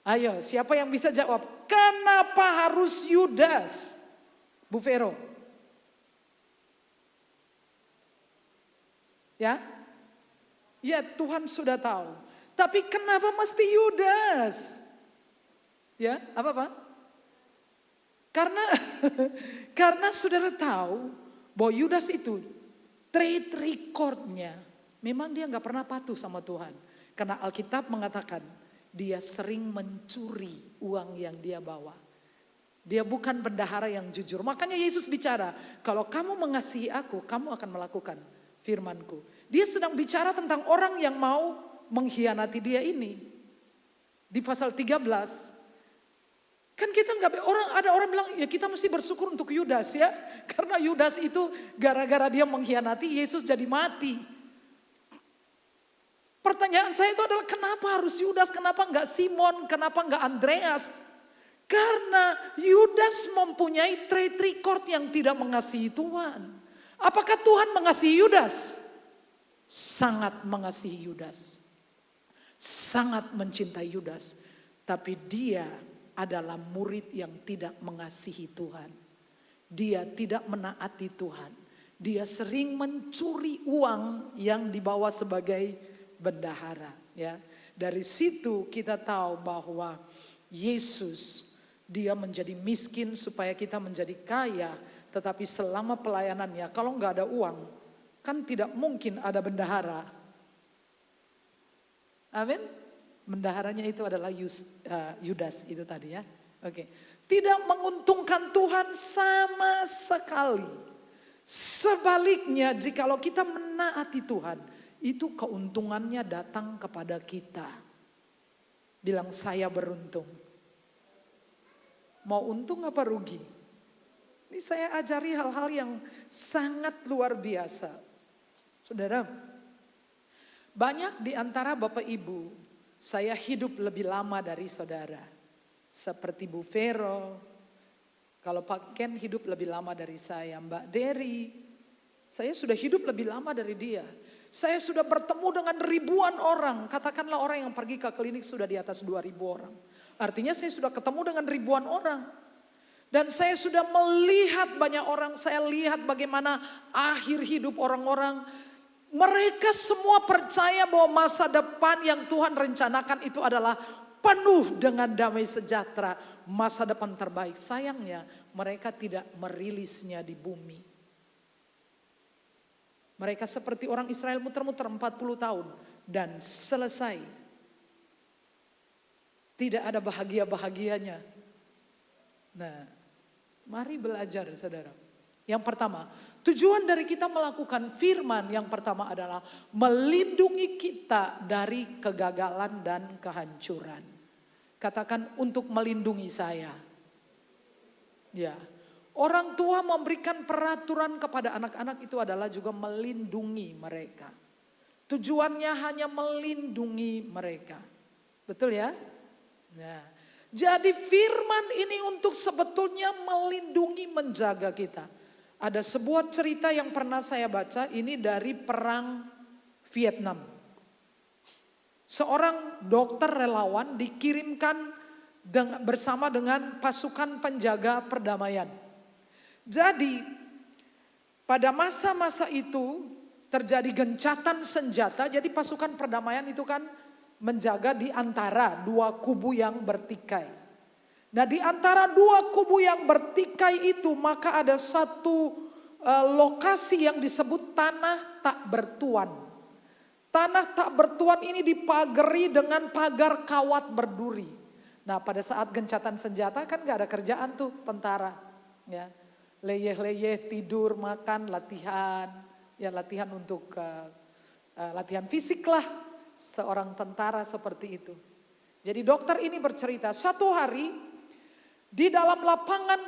Ayo, siapa yang bisa jawab? Kenapa harus Yudas? Bu Vero. Ya? Ya Tuhan sudah tahu. Tapi kenapa mesti Yudas? Ya, apa Pak? Karena saudara tahu bahwa Yudas itu trade recordnya memang dia nggak pernah patuh sama Tuhan. Karena Alkitab mengatakan dia sering mencuri uang yang dia bawa. Dia bukan bendahara yang jujur. Makanya Yesus bicara, kalau kamu mengasihi aku, kamu akan melakukan firmanku. Dia sedang bicara tentang orang yang mau mengkhianati dia ini. Di pasal 13, kan kita ada orang bilang ya kita mesti bersyukur untuk Yudas ya. Karena Yudas itu gara-gara dia mengkhianati Yesus jadi mati. Pertanyaan saya itu adalah kenapa harus Yudas, kenapa enggak Simon, kenapa enggak Andreas? Karena Yudas mempunyai track record yang tidak mengasihi Tuhan. Apakah Tuhan mengasihi Yudas? Sangat mengasihi Yudas. Sangat mencintai Yudas. Tapi dia adalah murid yang tidak mengasihi Tuhan. Dia tidak menaati Tuhan. Dia sering mencuri uang yang dibawa sebagai bendahara. Ya, dari situ kita tahu bahwa Yesus dia menjadi miskin supaya kita menjadi kaya. Tetapi selama pelayanannya kalau nggak ada uang kan tidak mungkin ada bendahara. Amin. Bendaharanya itu adalah Yudas itu tadi ya. Oke. Tidak menguntungkan Tuhan sama sekali. Sebaliknya jikalau kita menaati Tuhan, itu keuntungannya datang kepada kita. Bilang saya beruntung. Mau untung apa rugi? Ini saya ajari hal-hal yang sangat luar biasa. Saudara, banyak di antara Bapak Ibu, saya hidup lebih lama dari saudara. Seperti Bu Vero, kalau Pak Ken hidup lebih lama dari saya. Mbak Dery, saya sudah hidup lebih lama dari dia. Saya sudah bertemu dengan ribuan orang. Katakanlah orang yang pergi ke klinik sudah di atas 2.000 orang. Artinya saya sudah ketemu dengan ribuan orang. Dan saya sudah melihat banyak orang. Saya lihat bagaimana akhir hidup orang-orang. Mereka semua percaya bahwa masa depan yang Tuhan rencanakan itu adalah penuh dengan damai sejahtera. Masa depan terbaik. Sayangnya mereka tidak merilisnya di bumi. Mereka seperti orang Israel muter-muter 40 tahun. Dan selesai. Tidak ada bahagia-bahagianya. Nah, mari belajar saudara. Yang pertama, tujuan dari kita melakukan firman yang pertama adalah melindungi kita dari kegagalan dan kehancuran. Katakan untuk melindungi saya. Ya, orang tua memberikan peraturan kepada anak-anak itu adalah juga melindungi mereka. Tujuannya hanya melindungi mereka. Betul ya? Nah, jadi firman ini untuk sebetulnya melindungi, menjaga kita. Ada sebuah cerita yang pernah saya baca, ini dari perang Vietnam. Seorang dokter relawan dikirimkan bersama dengan pasukan penjaga perdamaian. Jadi pada masa-masa itu terjadi gencatan senjata, jadi pasukan perdamaian itu kan menjaga di antara dua kubu yang bertikai. Nah di antara dua kubu yang bertikai itu maka ada satu lokasi yang disebut tanah tak bertuan. Tanah tak bertuan ini dipagari dengan pagar kawat berduri. Nah pada saat gencatan senjata kan gak ada kerjaan tuh tentara. Ya, leyeh-leyeh, tidur, makan, latihan. Ya latihan untuk latihan fisik lah. Seorang tentara seperti itu. Jadi dokter ini bercerita satu hari di dalam lapangan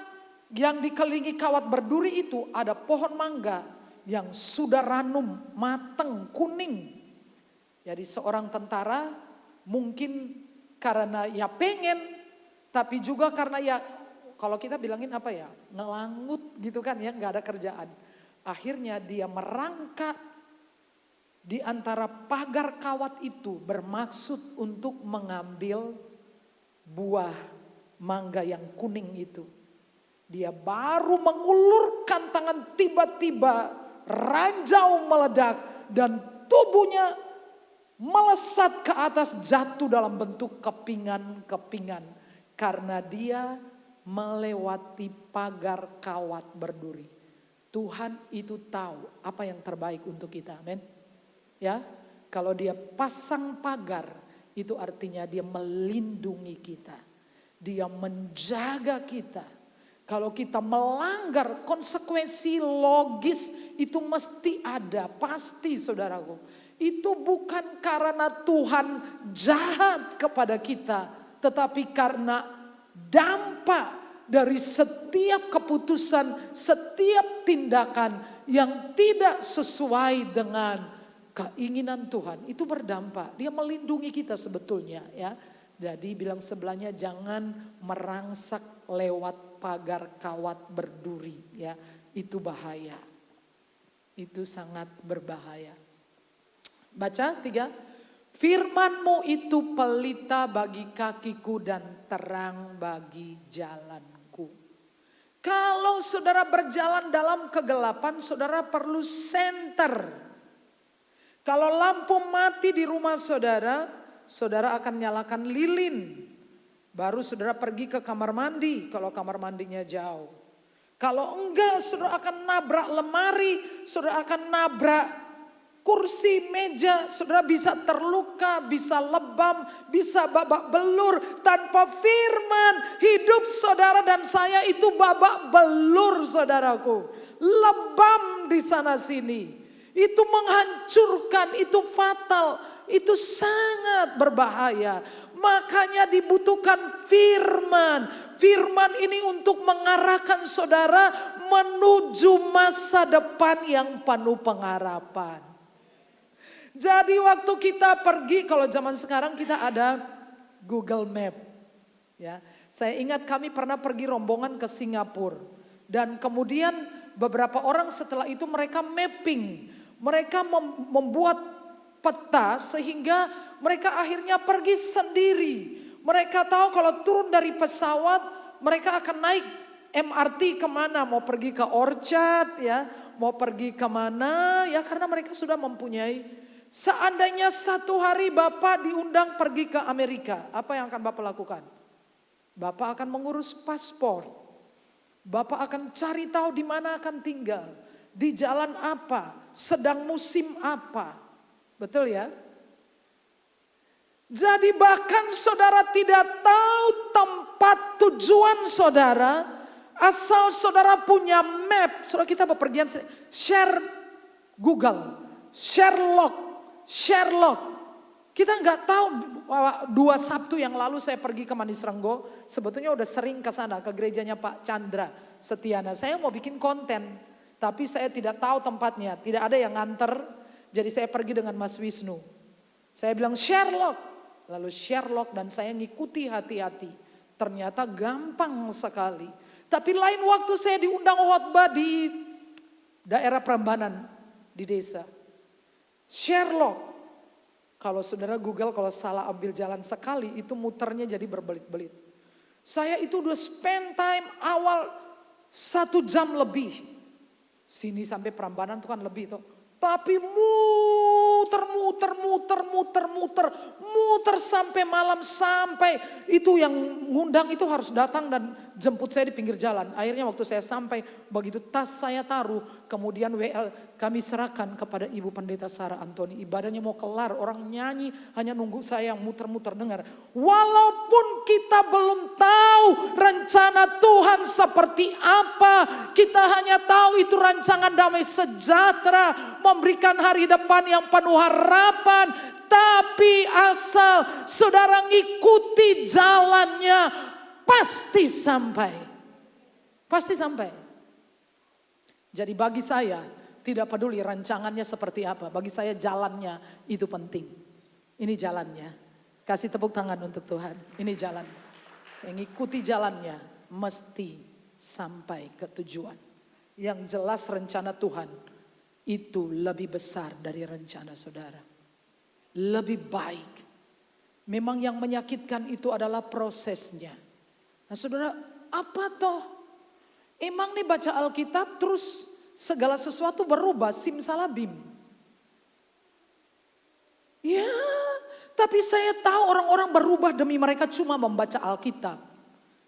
yang dikelilingi kawat berduri itu ada pohon mangga yang sudah ranum, mateng, kuning. Jadi seorang tentara mungkin karena ya pengen, tapi juga karena ya kalau kita bilangin apa ya, ngelangut gitu kan ya, nggak ada kerjaan. Akhirnya dia merangkak di antara pagar kawat itu bermaksud untuk mengambil buah mangga yang kuning itu. Dia baru mengulurkan tangan, tiba-tiba ranjau meledak dan tubuhnya melesat ke atas, jatuh dalam bentuk kepingan-kepingan. Karena dia melewati pagar kawat berduri. Tuhan itu tahu apa yang terbaik untuk kita, amin. Ya, kalau dia pasang pagar, itu artinya dia melindungi kita. Dia menjaga kita. Kalau kita melanggar, konsekuensi logis itu mesti ada, pasti saudaraku. Itu bukan karena Tuhan jahat kepada kita, tetapi karena dampak dari setiap keputusan, setiap tindakan yang tidak sesuai dengan keinginan Tuhan, itu berdampak. Dia melindungi kita sebetulnya ya. Jadi bilang sebelahnya, jangan merangsak lewat pagar kawat berduri ya. Itu bahaya. Itu sangat berbahaya. Baca 3. Firman-Mu itu pelita bagi kakiku dan terang bagi jalanku. Kalau saudara berjalan dalam kegelapan, saudara perlu senter. Kalau lampu mati di rumah saudara, saudara akan nyalakan lilin. Baru saudara pergi ke kamar mandi kalau kamar mandinya jauh. Kalau enggak, saudara akan nabrak lemari, saudara akan nabrak kursi, meja, saudara bisa terluka, bisa lebam, bisa babak belur. Tanpa firman, hidup saudara dan saya itu babak belur saudaraku. Lebam di sana sini. Itu menghancurkan, itu fatal, itu sangat berbahaya. Makanya dibutuhkan firman. Firman ini untuk mengarahkan saudara menuju masa depan yang penuh pengharapan. Jadi waktu kita pergi, kalau zaman sekarang kita ada Google Map. Ya, saya ingat kami pernah pergi rombongan ke Singapura. Dan kemudian beberapa orang setelah itu mereka mapping. Mereka membuat peta sehingga mereka akhirnya pergi sendiri. Mereka tahu kalau turun dari pesawat mereka akan naik MRT kemana. Mau pergi ke Orchard ya, mau pergi kemana ya, karena mereka sudah mempunyai. Seandainya satu hari Bapak diundang pergi ke Amerika, apa yang akan Bapak lakukan? Bapak akan mengurus paspor. Bapak akan cari tahu di mana akan tinggal. Di jalan apa, sedang musim apa. Betul ya? Jadi bahkan saudara tidak tahu tempat tujuan saudara, asal saudara punya map. Saudara kita bepergian, share Google, Sherlock. Kita nggak tahu, 2 Sabtu yang lalu saya pergi ke Manis Renggo. Sebetulnya udah sering ke sana, ke gerejanya Pak Chandra Setiana. Saya mau bikin konten, tapi saya tidak tahu tempatnya. Tidak ada yang nganter, jadi saya pergi dengan Mas Wisnu. Saya bilang Sherlock, lalu Sherlock dan saya ngikuti hati-hati. Ternyata gampang sekali. Tapi lain waktu saya diundang khotbah di daerah Prambanan, di desa. Sherlock, kalau saudara Google kalau salah ambil jalan sekali itu muternya jadi berbelit-belit. Saya itu udah spend time awal 1 jam lebih. Sini sampai Prambanan itu kan lebih tuh. Tapi muter sampai malam, sampai itu yang ngundang itu harus datang dan jemput saya di pinggir jalan. Akhirnya waktu saya sampai, begitu tas saya taruh, kemudian WL kami serahkan kepada Ibu Pendeta Sarah Antoni. Ibadahnya mau kelar, orang nyanyi hanya nunggu saya yang muter-muter dengar. Walaupun kita belum tahu rencana Tuhan seperti apa, kita hanya tahu itu rancangan damai sejahtera, memberikan hari depan yang penuh harapan. Tapi asal saudara ngikuti jalannya, pasti sampai. Pasti sampai. Jadi bagi saya, tidak peduli rancangannya seperti apa. Bagi saya jalannya itu penting. Ini jalannya. Kasih tepuk tangan untuk Tuhan. Ini jalan. Saya ngikuti jalannya, mesti sampai ke tujuan. Yang jelas rencana Tuhan itu lebih besar dari rencana saudara. Lebih baik. Memang yang menyakitkan itu adalah prosesnya. Nah saudara, apa toh? Emang nih baca Alkitab terus segala sesuatu berubah simsalabim. Ya, tapi saya tahu orang-orang berubah demi mereka cuma membaca Alkitab.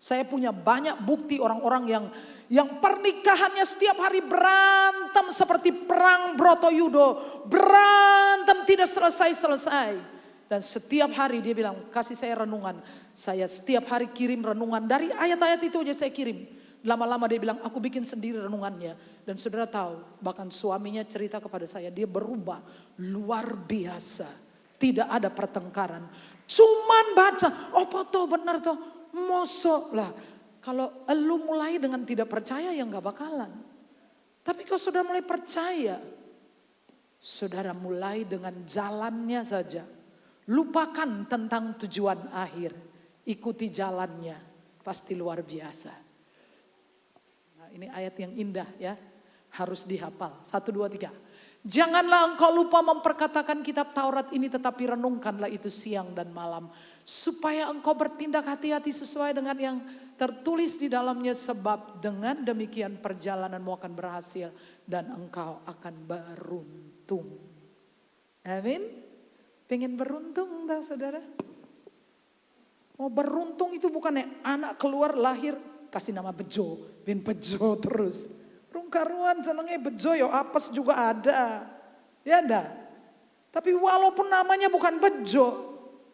Saya punya banyak bukti orang-orang yang pernikahannya setiap hari berantem seperti perang Bratayuda. Berantem tidak selesai-selesai. Dan setiap hari dia bilang, kasih saya renungan. Saya setiap hari kirim renungan. Dari ayat-ayat itu aja saya kirim. Lama-lama dia bilang, aku bikin sendiri renungannya. Dan saudara tahu, bahkan suaminya cerita kepada saya, dia berubah luar biasa. Tidak ada pertengkaran. Cuman baca, oh toh benar toh. Mosok lah. Kalau lu mulai dengan tidak percaya ya gak bakalan. Tapi kalau saudara mulai percaya, saudara mulai dengan jalannya saja. Lupakan tentang tujuan akhir. Ikuti jalannya. Pasti luar biasa. Nah, ini ayat yang indah ya. Harus dihafal. 1, 2, 3. Janganlah engkau lupa memperkatakan kitab Taurat ini, tetapi renungkanlah itu siang dan malam. Supaya engkau bertindak hati-hati sesuai dengan yang tertulis di dalamnya. Sebab dengan demikian perjalananmu akan berhasil. Dan engkau akan beruntung. Amin. Pengen beruntung tahu saudara? Mau beruntung itu bukannya anak keluar lahir kasih nama Bejo. Ben Bejo terus. Rungkaruan senengnya Bejo ya apes juga ada. Ya enggak? Tapi walaupun namanya bukan Bejo.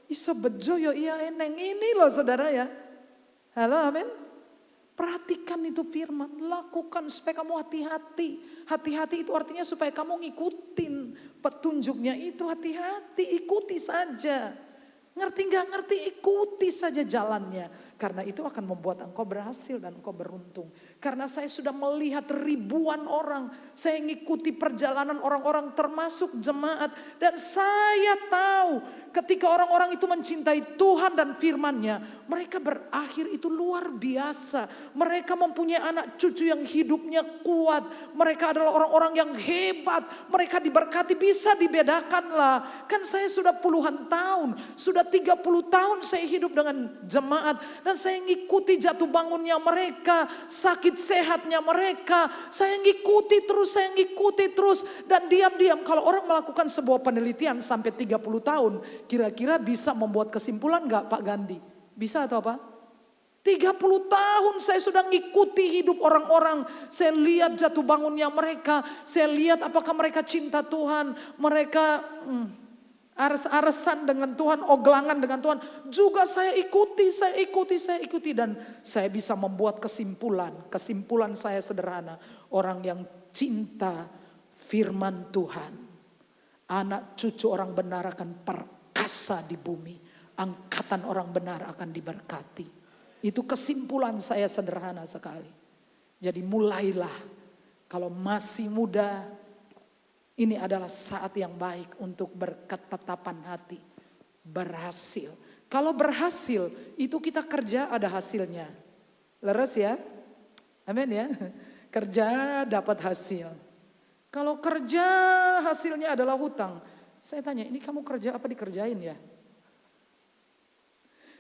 Iso Bejo ya iya eneng ini loh saudara ya. Halo amin. Perhatikan itu firman, lakukan supaya kamu hati-hati. Hati-hati itu artinya supaya kamu ngikutin petunjuknya itu, hati-hati, ikuti saja. Ngerti gak ngerti, ikuti saja jalannya. Karena itu akan membuat engkau berhasil dan engkau beruntung. Karena saya sudah melihat ribuan orang, saya ngikuti perjalanan orang-orang termasuk jemaat. Dan saya tahu ketika orang-orang itu mencintai Tuhan dan firman-Nya, mereka berakhir itu luar biasa. Mereka mempunyai anak cucu yang hidupnya kuat. Mereka adalah orang-orang yang hebat. Mereka diberkati, bisa dibedakan lah. Kan saya sudah puluhan tahun, sudah 30 tahun saya hidup dengan jemaat. Dan saya ngikuti jatuh bangunnya mereka, sakit sehatnya mereka. Saya ngikuti terus. Dan diam-diam kalau orang melakukan sebuah penelitian sampai 30 tahun. Kira-kira bisa membuat kesimpulan gak Pak Gandhi? Bisa atau apa? 30 tahun saya sudah ngikuti hidup orang-orang. Saya lihat jatuh bangunnya mereka. Saya lihat apakah mereka cinta Tuhan. Mereka ares-aresan dengan Tuhan, oglangan dengan Tuhan. Juga saya ikuti. Dan saya bisa membuat kesimpulan. Kesimpulan saya sederhana. Orang yang cinta firman Tuhan. Anak cucu orang benar akan perkasa di bumi. Angkatan orang benar akan diberkati. Itu kesimpulan saya sederhana sekali. Jadi mulailah. Kalau masih muda, ini adalah saat yang baik untuk berketetapan hati. Berhasil. Kalau berhasil, itu kita kerja ada hasilnya. Leres ya? Amin ya? Kerja dapat hasil. Kalau kerja hasilnya adalah hutang. Saya tanya, ini kamu kerja apa dikerjain ya?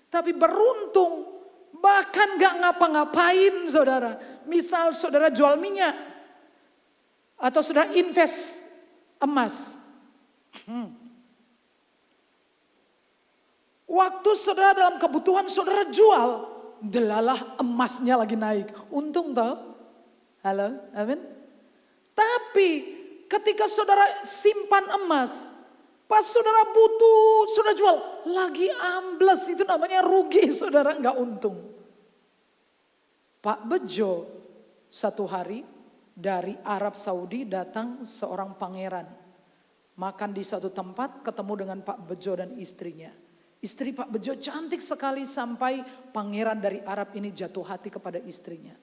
Tapi beruntung, bahkan gak ngapa-ngapain saudara. Misal saudara jual minyak. Atau saudara invest emas. Waktu saudara dalam kebutuhan saudara jual, delalah emasnya lagi naik. Untung tau? Halo, amin. Tapi ketika saudara simpan emas, pas saudara butuh, saudara jual, lagi ambles, itu namanya rugi saudara, nggak untung. Pak Bejo satu hari dari Arab Saudi datang seorang pangeran. Makan di satu tempat, ketemu dengan Pak Bejo dan istrinya. Istri Pak Bejo cantik sekali sampai pangeran dari Arab ini jatuh hati kepada istrinya.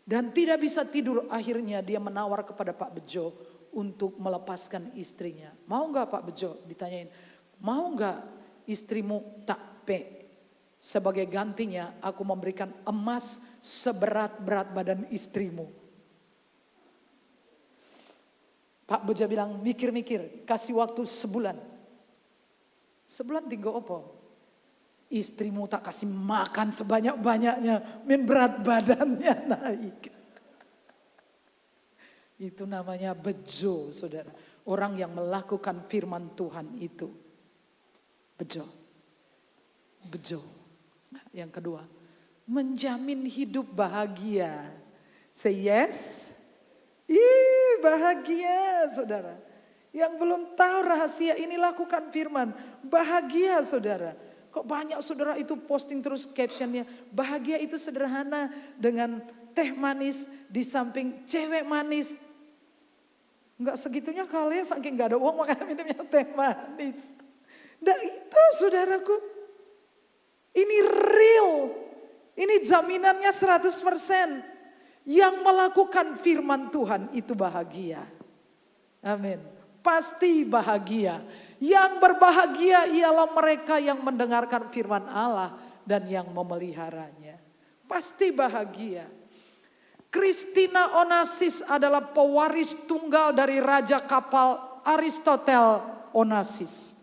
Dan tidak bisa tidur, akhirnya dia menawar kepada Pak Bejo untuk melepaskan istrinya. Mau gak Pak Bejo? Ditanyain. Mau gak istrimu takpe. Sebagai gantinya aku memberikan emas seberat-berat badan istrimu. Pak Boja bilang mikir-mikir, kasih waktu sebulan. Sebulan tinggal apa? Istrimu tak kasih makan sebanyak-banyaknya, min berat badannya naik. Itu namanya bejo, saudara. Orang yang melakukan firman Tuhan itu. Bejo. Bejo. Nah, yang kedua, menjamin hidup bahagia. Say yes. Bahagia, saudara. Yang belum tahu rahasia ini lakukan firman. Bahagia, saudara. Kok banyak saudara itu posting terus captionnya. Bahagia itu sederhana dengan teh manis di samping cewek manis. Enggak segitunya kali ya, saking gak ada uang makanya minumnya teh manis. Dan itu saudaraku, ini real. Ini jaminannya 100%. Yang melakukan firman Tuhan itu bahagia. Amin. Pasti bahagia. Yang berbahagia ialah mereka yang mendengarkan firman Allah dan yang memeliharanya. Pasti bahagia. Christina Onassis adalah pewaris tunggal dari raja kapal Aristotle Onassis.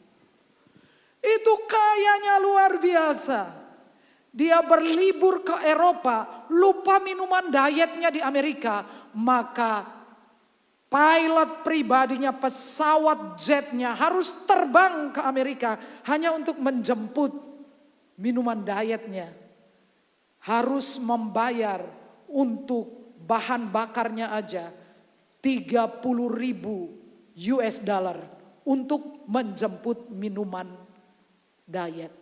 Itu kayanya luar biasa. Dia berlibur ke Eropa, lupa minuman dietnya di Amerika, maka pilot pribadinya, pesawat jetnya harus terbang ke Amerika hanya untuk menjemput minuman dietnya. Harus membayar untuk bahan bakarnya aja 30.000 US dollar untuk menjemput minuman diet.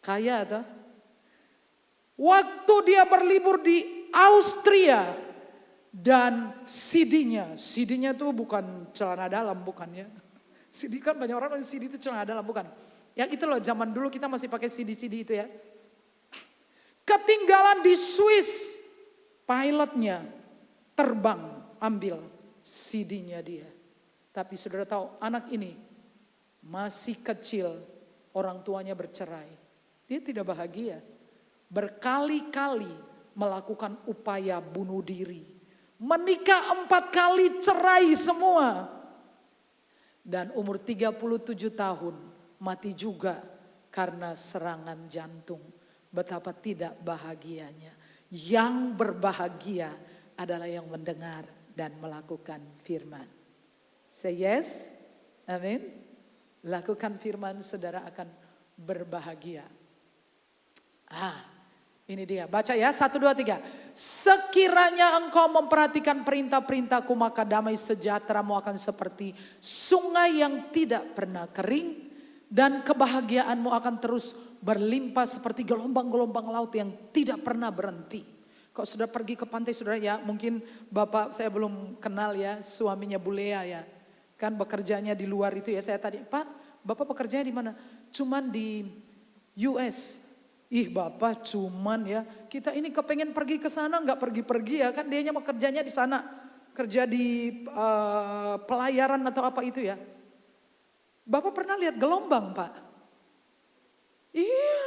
Kaya atau? Waktu dia berlibur di Austria dan CD-nya itu bukan celana dalam, bukan ya. CD kan banyak orang CD itu celana dalam, bukan. Yang itu loh, zaman dulu kita masih pakai CD itu ya. Ketinggalan di Swiss, pilotnya terbang ambil CD-nya dia. Tapi saudara tahu anak ini masih kecil, orang tuanya bercerai. Dia tidak bahagia. Berkali-kali melakukan upaya bunuh diri. Menikah 4 kali, cerai semua. Dan umur 37 tahun mati juga karena serangan jantung. Betapa tidak bahagianya. Yang berbahagia adalah yang mendengar dan melakukan firman. Say yes. Amin. Lakukan firman, saudara akan berbahagia. Ini dia, baca ya, 1, 2, 3. Sekiranya engkau memperhatikan perintah-perintahku, maka damai sejahteramu akan seperti sungai yang tidak pernah kering. Dan kebahagiaanmu akan terus berlimpah seperti gelombang-gelombang laut yang tidak pernah berhenti. Kalau sudah pergi ke pantai saudara ya, mungkin bapak saya belum kenal ya, suaminya Bulea ya. Kan bekerjanya di luar itu ya, saya tadi, Pak bapak bekerjanya di mana? Cuman di US. Bapak cuman ya, kita ini kepengen pergi ke sana nggak pergi-pergi ya, kan dianya kerjanya di sana, kerja di pelayaran atau apa itu ya. Bapak pernah lihat gelombang Pak? Iya,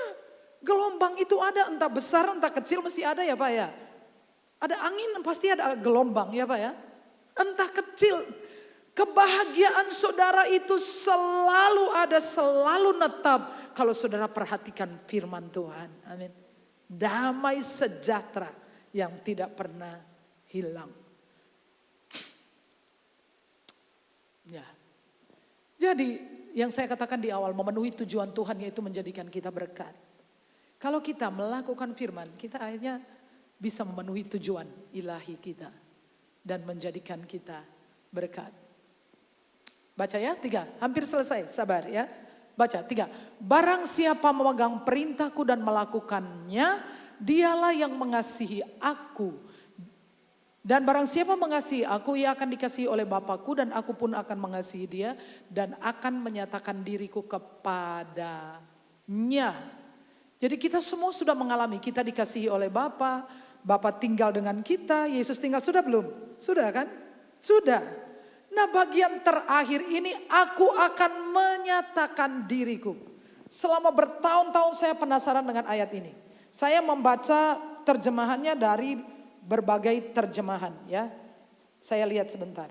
gelombang itu ada, entah besar entah kecil mesti ada ya Pak ya. Ada angin pasti ada gelombang ya Pak ya. Entah kecil, kebahagiaan saudara itu selalu ada, selalu netap. Kalau saudara perhatikan firman Tuhan. Amin. Damai sejahtera yang tidak pernah hilang. Ya. Jadi yang saya katakan di awal, memenuhi tujuan Tuhan yaitu menjadikan kita berkat. Kalau kita melakukan firman, kita akhirnya bisa memenuhi tujuan ilahi kita. Dan menjadikan kita berkat. Baca ya, 3, hampir selesai, sabar ya. Baca 3, barang siapa memegang perintahku dan melakukannya, dialah yang mengasihi aku. Dan barang siapa mengasihi aku, ia akan dikasihi oleh Bapakku dan aku pun akan mengasihi dia dan akan menyatakan diriku kepadanya. Jadi kita semua sudah mengalami, kita dikasihi oleh Bapa, Bapa tinggal dengan kita, Yesus tinggal, sudah belum? Sudah kan? Sudah. Nah, bagian terakhir ini aku akan menyatakan diriku. Selama bertahun-tahun saya penasaran dengan ayat ini. Saya membaca terjemahannya dari berbagai terjemahan ya. Saya lihat sebentar.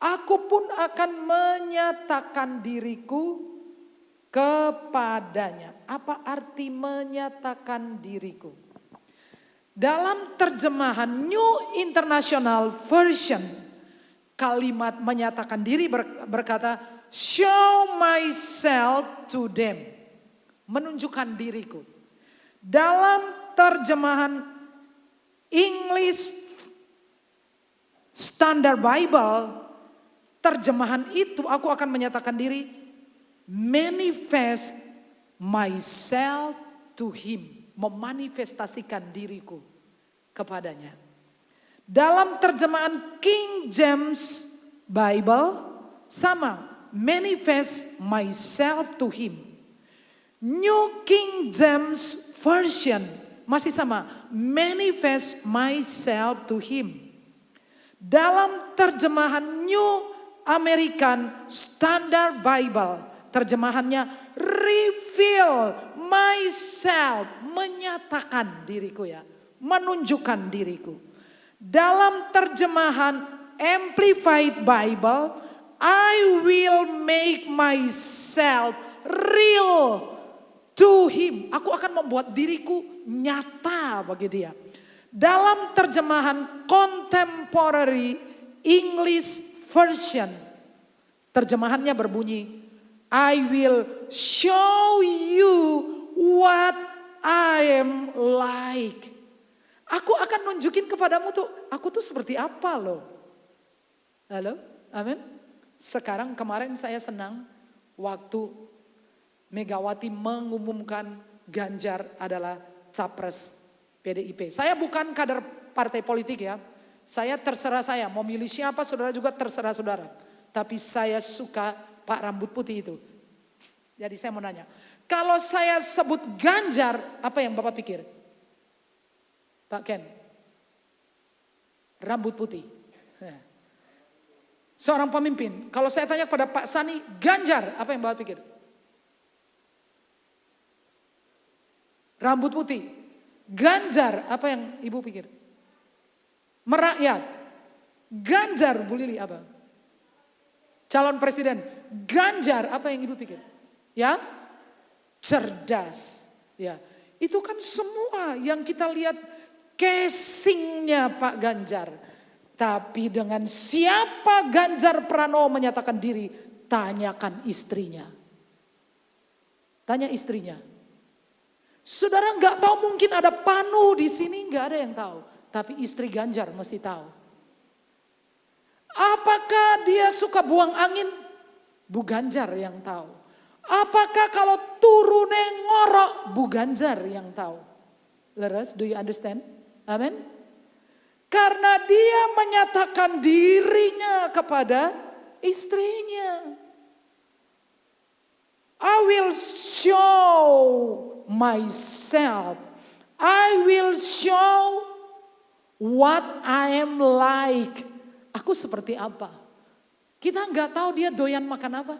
Aku pun akan menyatakan diriku kepadanya. Apa arti menyatakan diriku? Dalam terjemahan New International Version, kalimat menyatakan diri berkata, show myself to them. Menunjukkan diriku. Dalam terjemahan English Standard Bible, terjemahan itu aku akan menyatakan diri, manifest myself to him. Memanifestasikan diriku kepadanya. Dalam terjemahan King James Bible sama, manifest myself to him. New King James Version masih sama, manifest myself to him. Dalam terjemahan New American Standard Bible, terjemahannya reveal myself, menyatakan diriku ya, menunjukkan diriku. Dalam terjemahan Amplified Bible, I will make myself real to him. Aku akan membuat diriku nyata bagi dia. Dalam terjemahan Contemporary English Version, terjemahannya berbunyi, I will show you what I am like. Aku akan nunjukin kepadamu tuh, aku tuh seperti apa loh. Halo, amin. Sekarang kemarin saya senang waktu Megawati mengumumkan Ganjar adalah capres PDIP. Saya bukan kader partai politik ya. Saya terserah saya, mau milih siapa saudara juga terserah saudara. Tapi saya suka Pak rambut putih itu. Jadi saya mau nanya, kalau saya sebut Ganjar, apa yang Bapak pikir? Pak Ken, rambut putih. Seorang pemimpin, kalau saya tanya kepada Pak Sani, Ganjar, apa yang Bapak pikir? Rambut putih. Ganjar, apa yang Ibu pikir? Merakyat. Ganjar, Bu Lili, apa? Calon presiden. Ganjar, apa yang Ibu pikir? Ya, cerdas. Ya, itu kan semua yang kita lihat casingnya Pak Ganjar. Tapi dengan siapa Ganjar Pranowo menyatakan diri, tanyakan istrinya. Tanya istrinya. Saudara nggak tahu, mungkin ada Panu di sini, nggak ada yang tahu. Tapi istri Ganjar mesti tahu. Apakah dia suka buang angin? Bu Ganjar yang tahu. Apakah kalau turune ngorok? Bu Ganjar yang tahu. Leres, do you understand? Amin. Karena dia menyatakan dirinya kepada istrinya. I will show myself. I will show what I am like. Aku seperti apa? Kita nggak tahu dia doyan makan apa.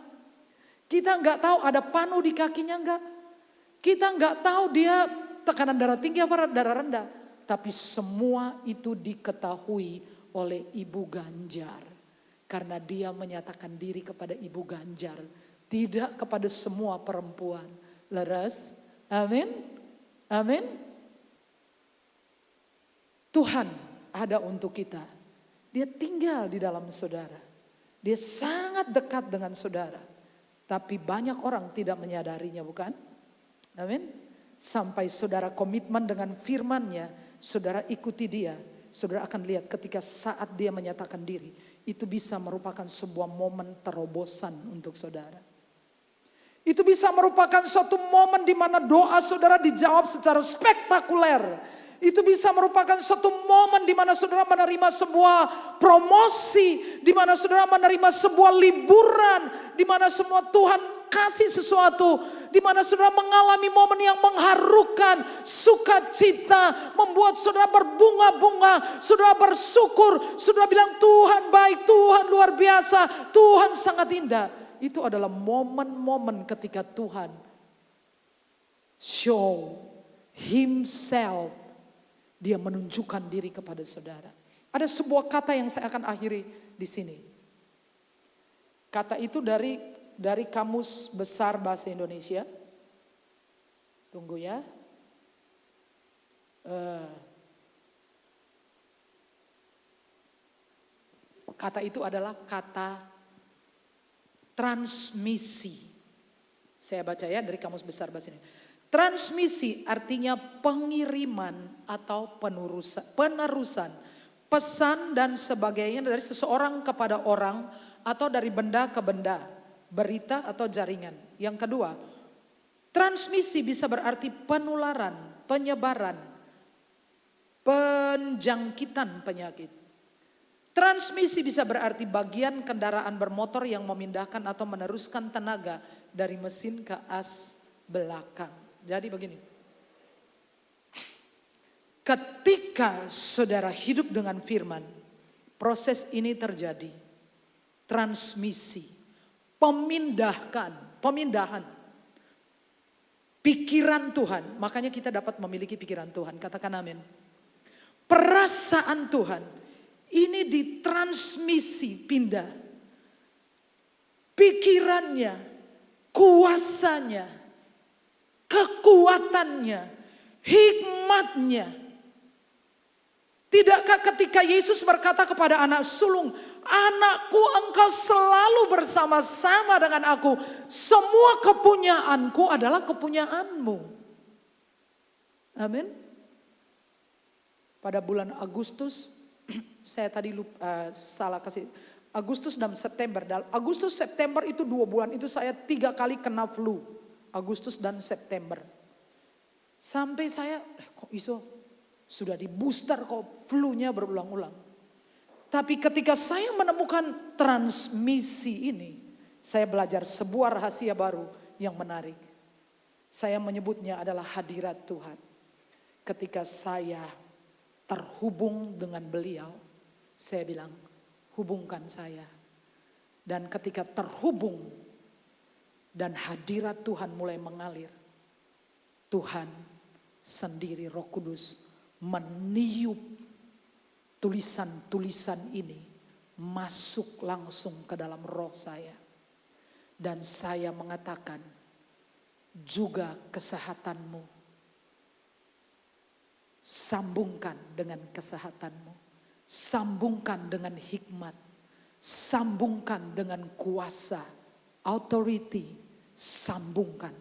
Kita nggak tahu ada panu di kakinya nggak. Kita nggak tahu dia tekanan darah tinggi apa darah rendah. Tapi semua itu diketahui oleh Ibu Ganjar. Karena dia menyatakan diri kepada Ibu Ganjar. Tidak kepada semua perempuan. Leres? Amin? Amin? Tuhan ada untuk kita. Dia tinggal di dalam saudara. Dia sangat dekat dengan saudara. Tapi banyak orang tidak menyadarinya, bukan? Amin? Sampai saudara komitmen dengan firman-Nya, saudara ikuti dia. Saudara akan lihat ketika saat dia menyatakan diri, itu bisa merupakan sebuah momen terobosan untuk saudara. Itu bisa merupakan suatu momen di mana doa saudara dijawab secara spektakuler. Itu bisa merupakan suatu momen di mana saudara menerima sebuah promosi, di mana saudara menerima sebuah liburan, di mana semua Tuhan kasih sesuatu, di mana saudara mengalami momen yang mengharukan mengharukan sukacita, membuat saudara berbunga-bunga, saudara bersyukur, saudara bilang Tuhan baik, Tuhan luar biasa, Tuhan sangat indah. Itu adalah momen-momen ketika Tuhan show himself. Dia menunjukkan diri kepada saudara. Ada sebuah kata yang saya akan akhiri di sini. Kata itu dari Kamus Besar Bahasa Indonesia. Tunggu ya. Kata itu adalah kata transmisi. Saya baca ya dari Kamus Besar Bahasa Indonesia. Transmisi artinya pengiriman atau penerusan, pesan dan sebagainya dari seseorang kepada orang atau dari benda ke benda, berita atau jaringan. Yang kedua, transmisi bisa berarti penularan, penyebaran, penjangkitan penyakit. Transmisi bisa berarti bagian kendaraan bermotor yang memindahkan atau meneruskan tenaga dari mesin ke as belakang. Jadi begini, ketika saudara hidup dengan firman, proses ini terjadi. Transmisi, pemindahan pikiran Tuhan. Makanya kita dapat memiliki pikiran Tuhan, katakan amin. Perasaan Tuhan, ini ditransmisi, pindah. Pikirannya, kuasanya, kekuatannya, hikmatnya. Tidakkah ketika Yesus berkata kepada anak sulung, anakku engkau selalu bersama-sama dengan aku. Semua kepunyaanku adalah kepunyaanmu. Amin. Pada bulan Agustus, saya tadi salah kasih. Agustus dan September. Agustus September itu 2 bulan itu saya 3 kali kena flu. Agustus dan September. Sampai saya, kok iso sudah di booster kok flu-nya berulang-ulang. Tapi ketika saya menemukan transmisi ini, saya belajar sebuah rahasia baru yang menarik. Saya menyebutnya adalah hadirat Tuhan. Ketika saya terhubung dengan beliau, saya bilang, hubungkan saya. Dan ketika terhubung dan hadirat Tuhan mulai mengalir, Tuhan sendiri Roh Kudus meniup tulisan-tulisan ini masuk langsung ke dalam roh saya. Dan saya mengatakan, juga kesehatanmu, sambungkan dengan kesehatanmu, sambungkan dengan hikmat, sambungkan dengan kuasa, authority, sambungkan.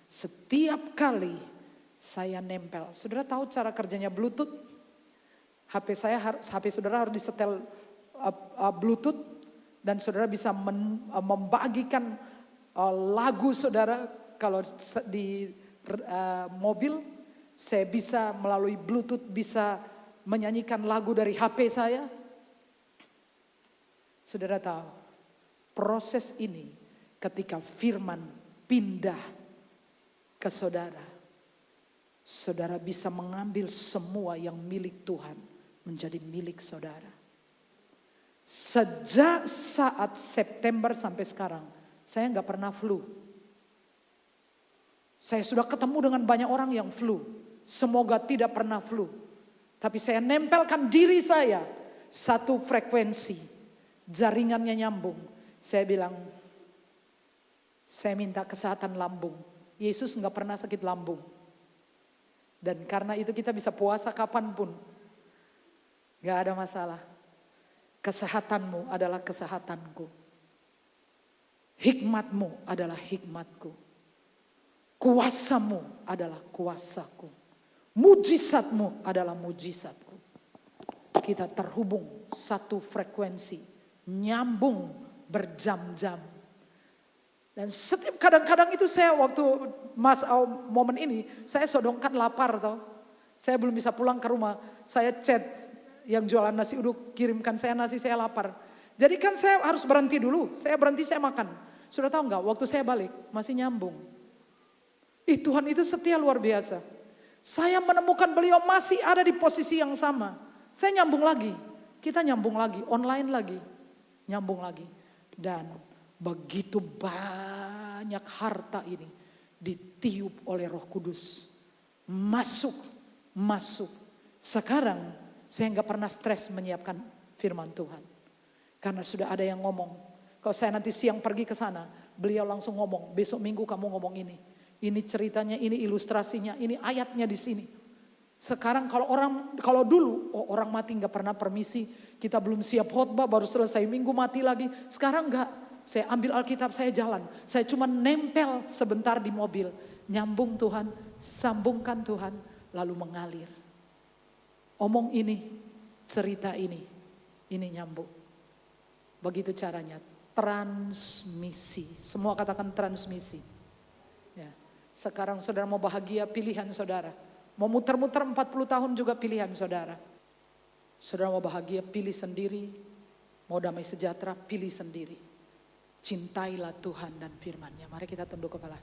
Setiap kali saya nempel, saudara tahu cara kerjanya Bluetooth? HP saudara harus disetel Bluetooth dan saudara bisa membagikan lagu saudara. Kalau di mobil, saya bisa melalui Bluetooth bisa menyanyikan lagu dari HP saya. Saudara tahu, proses ini ketika firman pindah ke saudara, saudara bisa mengambil semua yang milik Tuhan menjadi milik saudara. Sejak saat September sampai sekarang, saya nggak pernah flu. Saya sudah ketemu dengan banyak orang yang flu. Semoga tidak pernah flu. Tapi saya nempelkan diri saya satu frekuensi, jaringannya nyambung. Saya bilang, saya minta kesehatan lambung. Yesus nggak pernah sakit lambung. Dan karena itu kita bisa puasa kapanpun. Gak ada masalah. Kesehatanmu adalah kesehatanku. Hikmatmu adalah hikmatku. Kuasamu adalah kuasaku. Mujizatmu adalah mujizatku. Kita terhubung satu frekuensi. Nyambung berjam-jam. Dan setiap kadang-kadang itu saya waktu momen ini, saya sodongkan lapar tau. Saya belum bisa pulang ke rumah. Saya chat yang jualan nasi uduk, kirimkan saya nasi, saya lapar. Jadi kan saya harus berhenti dulu. Saya berhenti, saya makan. Sudah tahu nggak? Waktu saya balik masih nyambung. Tuhan itu setia luar biasa. Saya menemukan beliau masih ada di posisi yang sama. Saya nyambung lagi, kita nyambung lagi, online lagi, nyambung lagi. Dan begitu banyak harta ini ditiup oleh Roh Kudus. Masuk. Sekarang saya nggak pernah stres menyiapkan firman Tuhan. Karena sudah ada yang ngomong. Kalau saya nanti siang pergi ke sana, beliau langsung ngomong, besok minggu kamu ngomong ini. Ini ceritanya, ini ilustrasinya, ini ayatnya di sini. Sekarang kalau dulu orang mati nggak pernah permisi, kita belum siap khotbah baru selesai minggu mati lagi. Sekarang nggak, saya ambil Alkitab saya jalan, saya cuma nempel sebentar di mobil, nyambung Tuhan, sambungkan Tuhan, lalu mengalir. Omong ini, cerita ini nyambung. Begitu caranya, transmisi. Semua katakan transmisi. Ya. Sekarang saudara mau bahagia, pilihan saudara. Mau muter-muter 40 tahun juga pilihan saudara. Saudara mau bahagia, pilih sendiri. Mau damai sejahtera, pilih sendiri. Cintailah Tuhan dan firman-Nya. Mari kita tunduk kepala.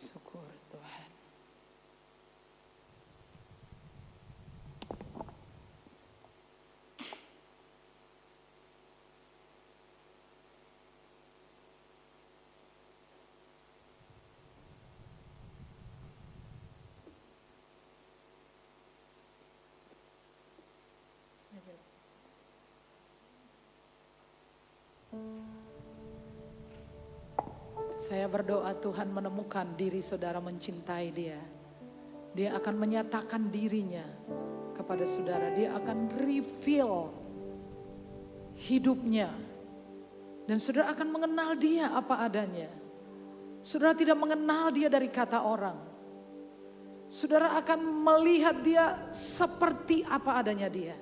Syukur Tuhan. Saya berdoa Tuhan menemukan diri saudara mencintai dia. Dia akan menyatakan dirinya kepada saudara. Dia akan reveal hidupnya. Dan saudara akan mengenal dia apa adanya. Saudara tidak mengenal dia dari kata orang. Saudara akan melihat dia seperti apa adanya dia.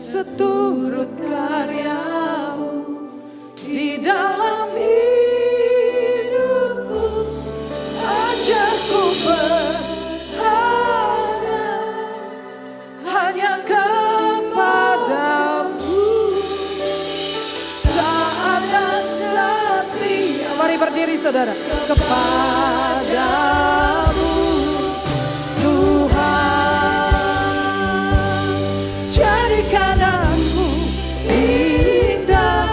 Seturut karyamu di dalam hidupku, ajarku berharap hanya kepadamu. Saat dan setia, mari berdiri saudara, kepadamu Tuhan. Jadikan aku indah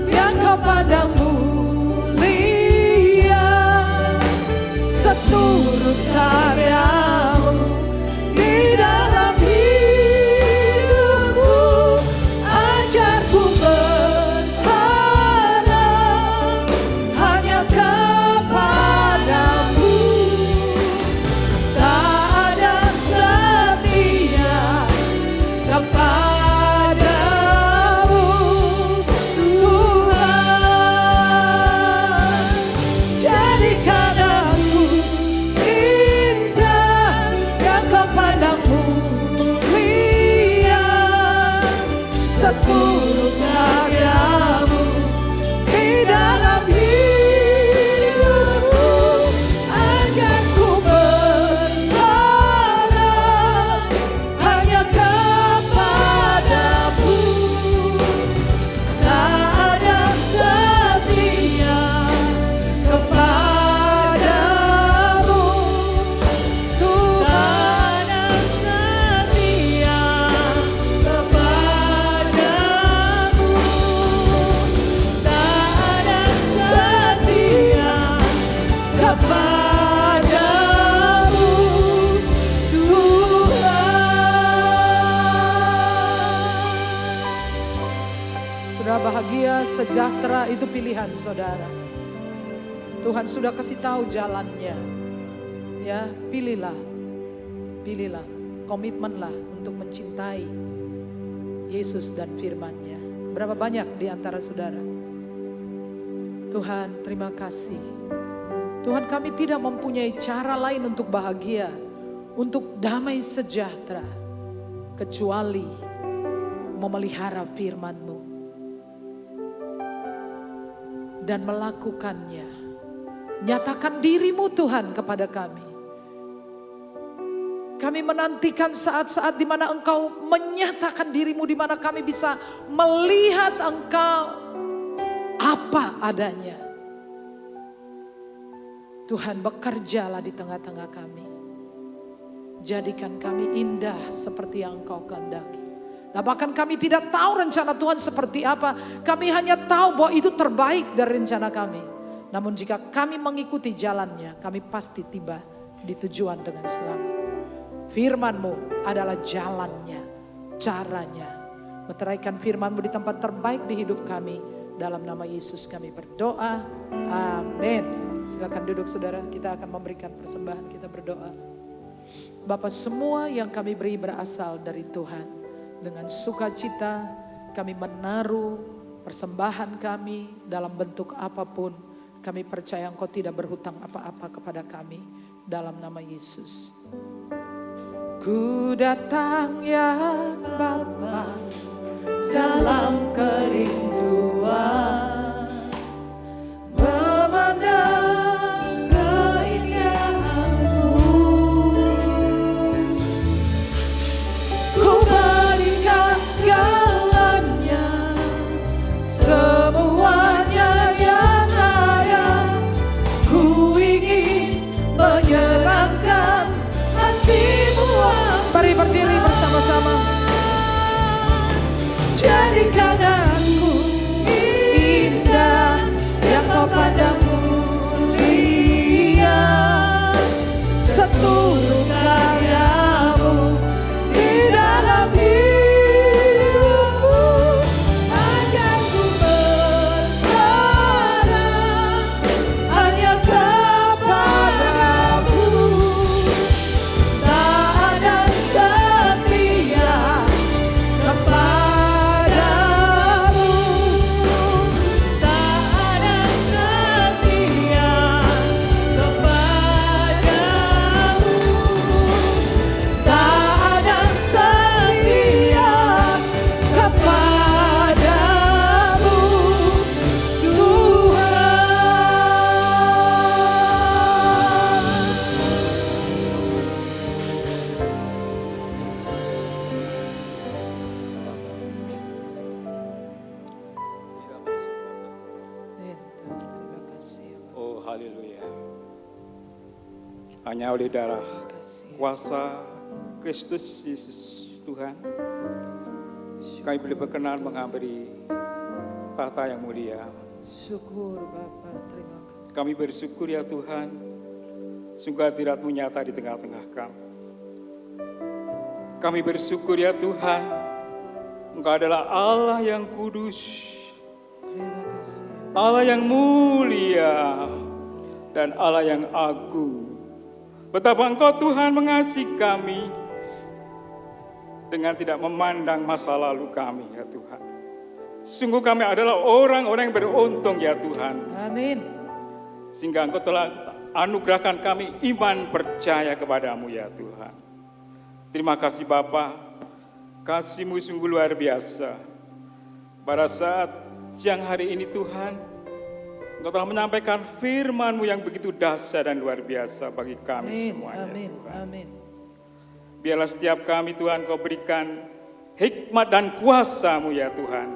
yang kau pandang mulia, seturut karyamu di dalam hidupku, ajarku berharap hanya kepadamu. Tak ada setia kepadamu Tuhan. Jadikan aku indah yang kau pandang mulia, seturut karyamu di dalam hidupku, ajarku berharap hanya kepadamu. Tak ada setia kepadamu Tuhan. Tak ada setia kepadamu. Tak ada setia kepadamu Tuhan. Saudara bahagia, sejahtera itu pilihan saudara. Tuhan sudah kasih tahu jalannya. Ya, pilihlah. Komitmenlah untuk mencintai Yesus dan firman-Nya. Berapa banyak di antara saudara? Tuhan, terima kasih. Tuhan, kami tidak mempunyai cara lain untuk bahagia, untuk damai sejahtera, kecuali memelihara firman-Mu dan melakukannya. Nyatakan diri-Mu Tuhan kepada kami. Kami menantikan saat-saat di mana Engkau menyatakan diri-Mu, di mana kami bisa melihat Engkau apa adanya. Tuhan, bekerjalah di tengah-tengah kami. Jadikan kami indah seperti yang Engkau kehendaki. Nah, bahkan kami tidak tahu rencana Tuhan seperti apa. Kami hanya tahu bahwa itu terbaik dari rencana kami. Namun jika kami mengikuti jalannya, kami pasti tiba di tujuan dengan selamat. Firman-Mu adalah jalannya, caranya. Meteraikan firman-Mu di tempat terbaik di hidup kami. Dalam nama Yesus kami berdoa. Amin. Silakan duduk saudara, kita akan memberikan persembahan, kita berdoa. Bapa, semua yang kami beri berasal dari Tuhan. Dengan sukacita kami menaruh persembahan kami dalam bentuk apapun. Kami percaya Engkau tidak berhutang apa-apa kepada kami. Dalam nama Yesus. Ku datang ya Bapa dalam kerinduan, memandang keindahan-Mu. Ku berikan segalanya, semuanya yang ada. Ku ingin menyerahkan hati-Mu. Mari berdiri bersama-sama. Jadikan aku indah yang Kau pandang mulia, seluruh karya-Mu di dalam hidupku. Ajar ku berharap hanya kepada-Mu. Tak ada setia kepada-Mu. Tak ada setia kepada-Mu. Tak ada setia kepada-Mu, Tuhan. Terima kasih. Oh haleluya. Hanya oleh darah kuasa Kristus Yesus Tuhan, kami boleh berkenan menghampiri tahta yang mulia. Syukur Bapa, terima kasih. Kami bersyukur ya Tuhan, sungguh hadirat-Mu nyata di tengah-tengah kami. Kami bersyukur ya Tuhan, Engkau adalah Allah yang kudus, Terima kasih. Allah yang mulia, dan Allah yang agung. Betapa Engkau Tuhan mengasihi kami dengan tidak memandang masa lalu kami ya Tuhan. Sungguh kami adalah orang-orang yang beruntung ya Tuhan. Amin. Sehingga Engkau telah anugerahkan kami iman percaya kepadamu ya Tuhan. Terima kasih Bapa, kasih-Mu sungguh luar biasa. Pada saat siang hari ini Tuhan, Engkau telah menyampaikan firman-Mu yang begitu dahsyat dan luar biasa bagi kami Amin. semuanya Amin. Tuhan. Amin. Biarlah setiap kami Tuhan Kau berikan hikmat dan kuasa-Mu ya Tuhan.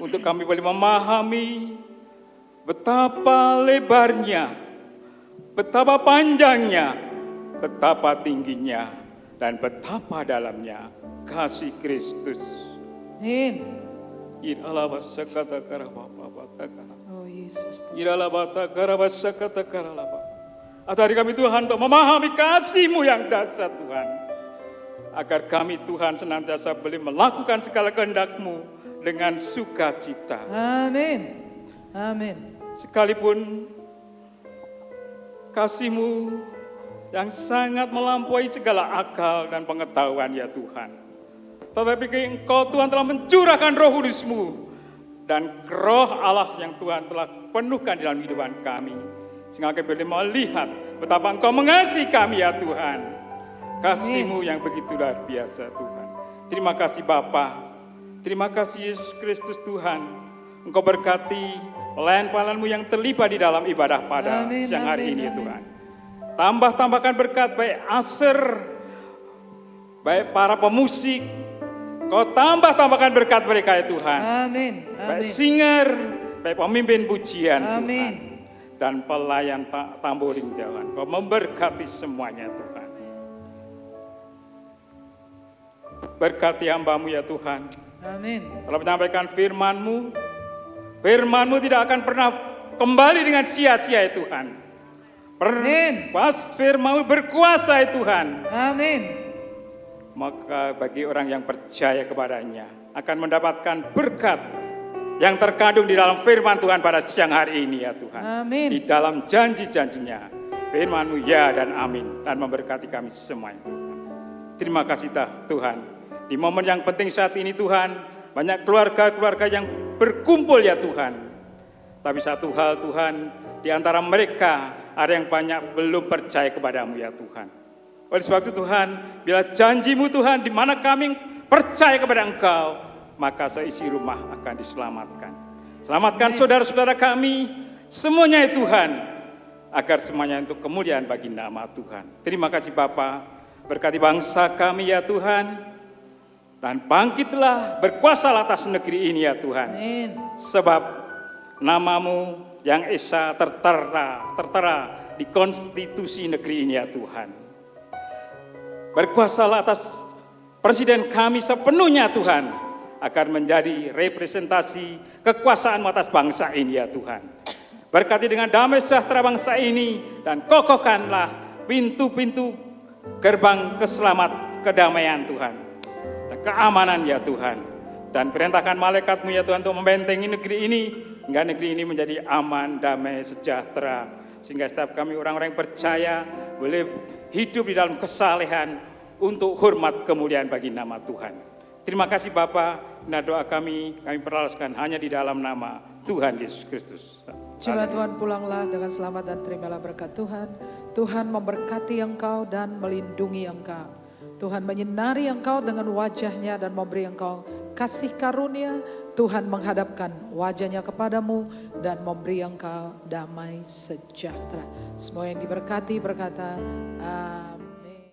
Untuk kami boleh memahami betapa lebarnya, betapa panjangnya, betapa tingginya, dan betapa dalamnya kasih Kristus. Amin. Iralah basakata karabapa batakara. Oh Yesus. Iralah batakara basakata karalapa. Atari kami Tuhan untuk memahami kasih-Mu yang dahsyat Tuhan. Agar kami Tuhan senantiasa boleh melakukan segala kehendak-Mu dengan sukacita. Amin. Amin. Sekalipun kasih-Mu yang sangat melampaui segala akal dan pengetahuan ya Tuhan. tetapi Engkau Tuhan telah mencurahkan Roh Kudus-Mu dan Roh Allah yang Tuhan telah penuhkan di dalam kehidupan kami. Sehingga kami boleh melihat betapa Engkau mengasihi kami ya Tuhan. Kasih-Mu yang begitu luar biasa Tuhan. Terima kasih Bapa, terima kasih Yesus Kristus Tuhan. Engkau berkati pelayan-pelayan-Mu yang terlibat di dalam ibadah pada siang hari ini Tuhan. Tambahkan berkat baik Aser, baik para pemusik, Kau tambahkan berkat mereka ya Tuhan. Amin. Baik singer, baik pemimpin pujian Amin. Tuhan. Dan pelayan tamboring Tuhan. Kau memberkati semuanya Tuhan. Berkati hamba-Mu ya Tuhan. Amin. Telah menyampaikan firman-Mu. Firman-Mu tidak akan pernah kembali dengan sia-sia ya Tuhan. Amin. Pas firman-Mu berkuasa ya Tuhan. Amin. Maka bagi orang yang percaya kepadanya akan mendapatkan berkat yang terkandung di dalam firman Tuhan pada siang hari ini ya Tuhan. Amin. Di dalam janji-janjinya, firman-Mu ya dan amin, dan memberkati kami semua itu. Terima kasih Tuhan. Di momen yang penting saat ini Tuhan, banyak keluarga-keluarga yang berkumpul ya Tuhan. Tapi satu hal Tuhan, di antara mereka ada yang banyak belum percaya kepada-Mu ya Tuhan. Oleh sebab itu Tuhan, bila janji-Mu Tuhan, di mana kami percaya kepada Engkau, maka seisi rumah akan diselamatkan. Selamatkan saudara-saudara kami, semuanya ya Tuhan, agar semuanya untuk kemuliaan bagi nama Tuhan. Terima kasih Bapa, berkati bangsa kami ya Tuhan, dan bangkitlah berkuasalah atas negeri ini ya Tuhan. Amin. Sebab nama-Mu yang esa tertera di konstitusi negeri ini ya Tuhan. Berkuasalah atas presiden kami sepenuhnya Tuhan, agar menjadi representasi kekuasaan-Mu atas bangsa ini ya Tuhan. Berkati dengan damai sejahtera bangsa ini, dan kokohkanlah pintu-pintu gerbang kedamaian Tuhan, dan keamanan ya Tuhan. Dan perintahkan malaikat-Mu ya Tuhan untuk membentengi negeri ini, hingga negeri ini menjadi aman, damai, sejahtera. Sehingga setiap kami orang-orang yang percaya boleh hidup di dalam kesalehan untuk hormat kemuliaan bagi nama Tuhan. Terima kasih Bapa, nah doa kami perlalaskan hanya di dalam nama Tuhan Yesus Kristus. Jemaat Tuhan, pulanglah dengan selamat dan terimalah berkat Tuhan. Tuhan memberkati engkau dan melindungi engkau. Tuhan menyinari engkau dengan wajahnya dan memberi engkau kasih karunia. Tuhan menghadapkan wajahnya kepadamu dan memberi engkau damai sejahtera. Semua yang diberkati berkata, amin.